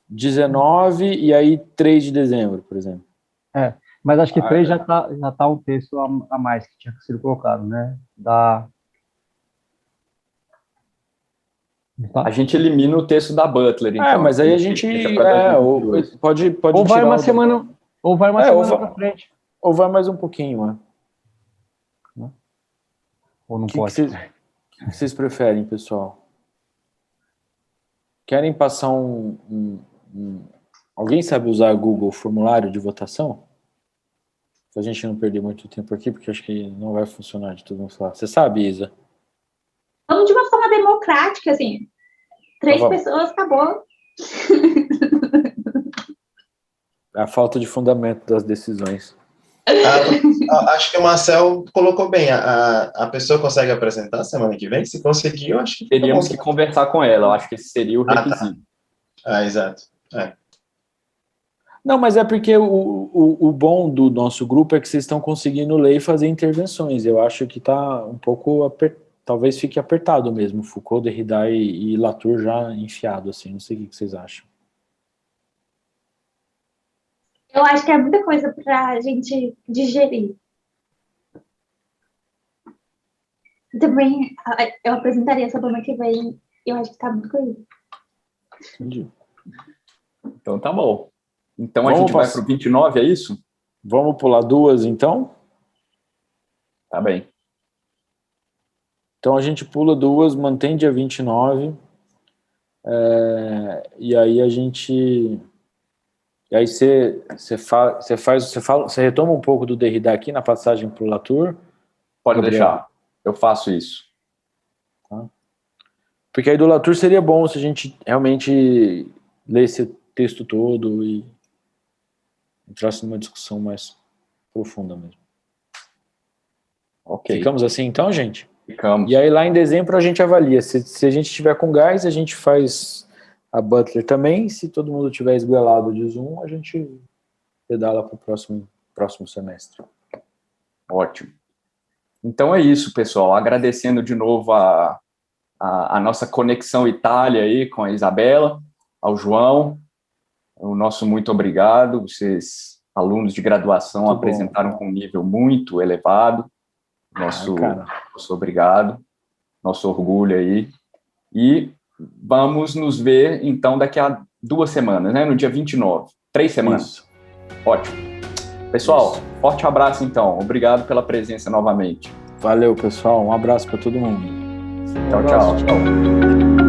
19 e aí 3 de dezembro, por exemplo. Mas acho que 3 já tá um texto a mais que tinha sido colocado, né? A gente elimina o texto da Butler, então. Mas aí a gente pode ou vai uma semana, ou vai uma semana para frente, ou vai mais um pouquinho, né? Ou não pode. O que vocês preferem, pessoal? Querem passar alguém sabe usar Google formulário de votação? Pra gente não perder muito tempo aqui, porque acho que não vai funcionar de todo mundo falar. Você sabe, Isa? Vamos de uma forma democrática, assim. 3 pessoas, acabou. A falta de fundamento das decisões. Acho que o Marcel colocou bem. A pessoa consegue apresentar semana que vem? Se conseguir, eu acho que... Teríamos que conversar com ela. Eu acho que esse seria o requisito. Exato. Não, mas é porque o bom do nosso grupo é que vocês estão conseguindo ler e fazer intervenções. Eu acho que está um pouco talvez fique apertado mesmo. Foucault, Derrida e Latour já enfiado, assim. Não sei o que vocês acham. Eu acho que é muita coisa para a gente digerir. Também, eu apresentaria semana que vem. Eu acho que tá muito corrido. Entendi. Então tá bom. Então a gente vai pro 29, é isso? Vamos pular 2, então? Tá bem. Então a gente pula 2, mantém dia 29. E aí a gente... E aí você retoma um pouco do Derrida aqui na passagem pro Latour? Pode deixar. Eu faço isso. Tá? Porque aí do Latour seria bom se a gente realmente ler esse texto todo e entrasse numa discussão mais profunda mesmo. Ok. Ficamos assim então, gente? Ficamos. E aí lá em dezembro a gente avalia. Se a gente estiver com gás, a gente faz a Butler também. Se todo mundo tiver esguelado de Zoom, a gente pedala para o próximo semestre. Ótimo. Então é isso, pessoal. Agradecendo de novo a nossa conexão Itália aí com a Isabela, ao João. O nosso muito obrigado. Vocês, alunos de graduação, muito apresentaram com um nível muito elevado. Nosso obrigado. Nosso orgulho aí. E vamos nos ver, então, daqui a 2 semanas, né? No dia 29. 3 semanas. Isso. Ótimo. Pessoal, forte abraço, então. Obrigado pela presença novamente. Valeu, pessoal. Um abraço para todo mundo. Tchau, tchau.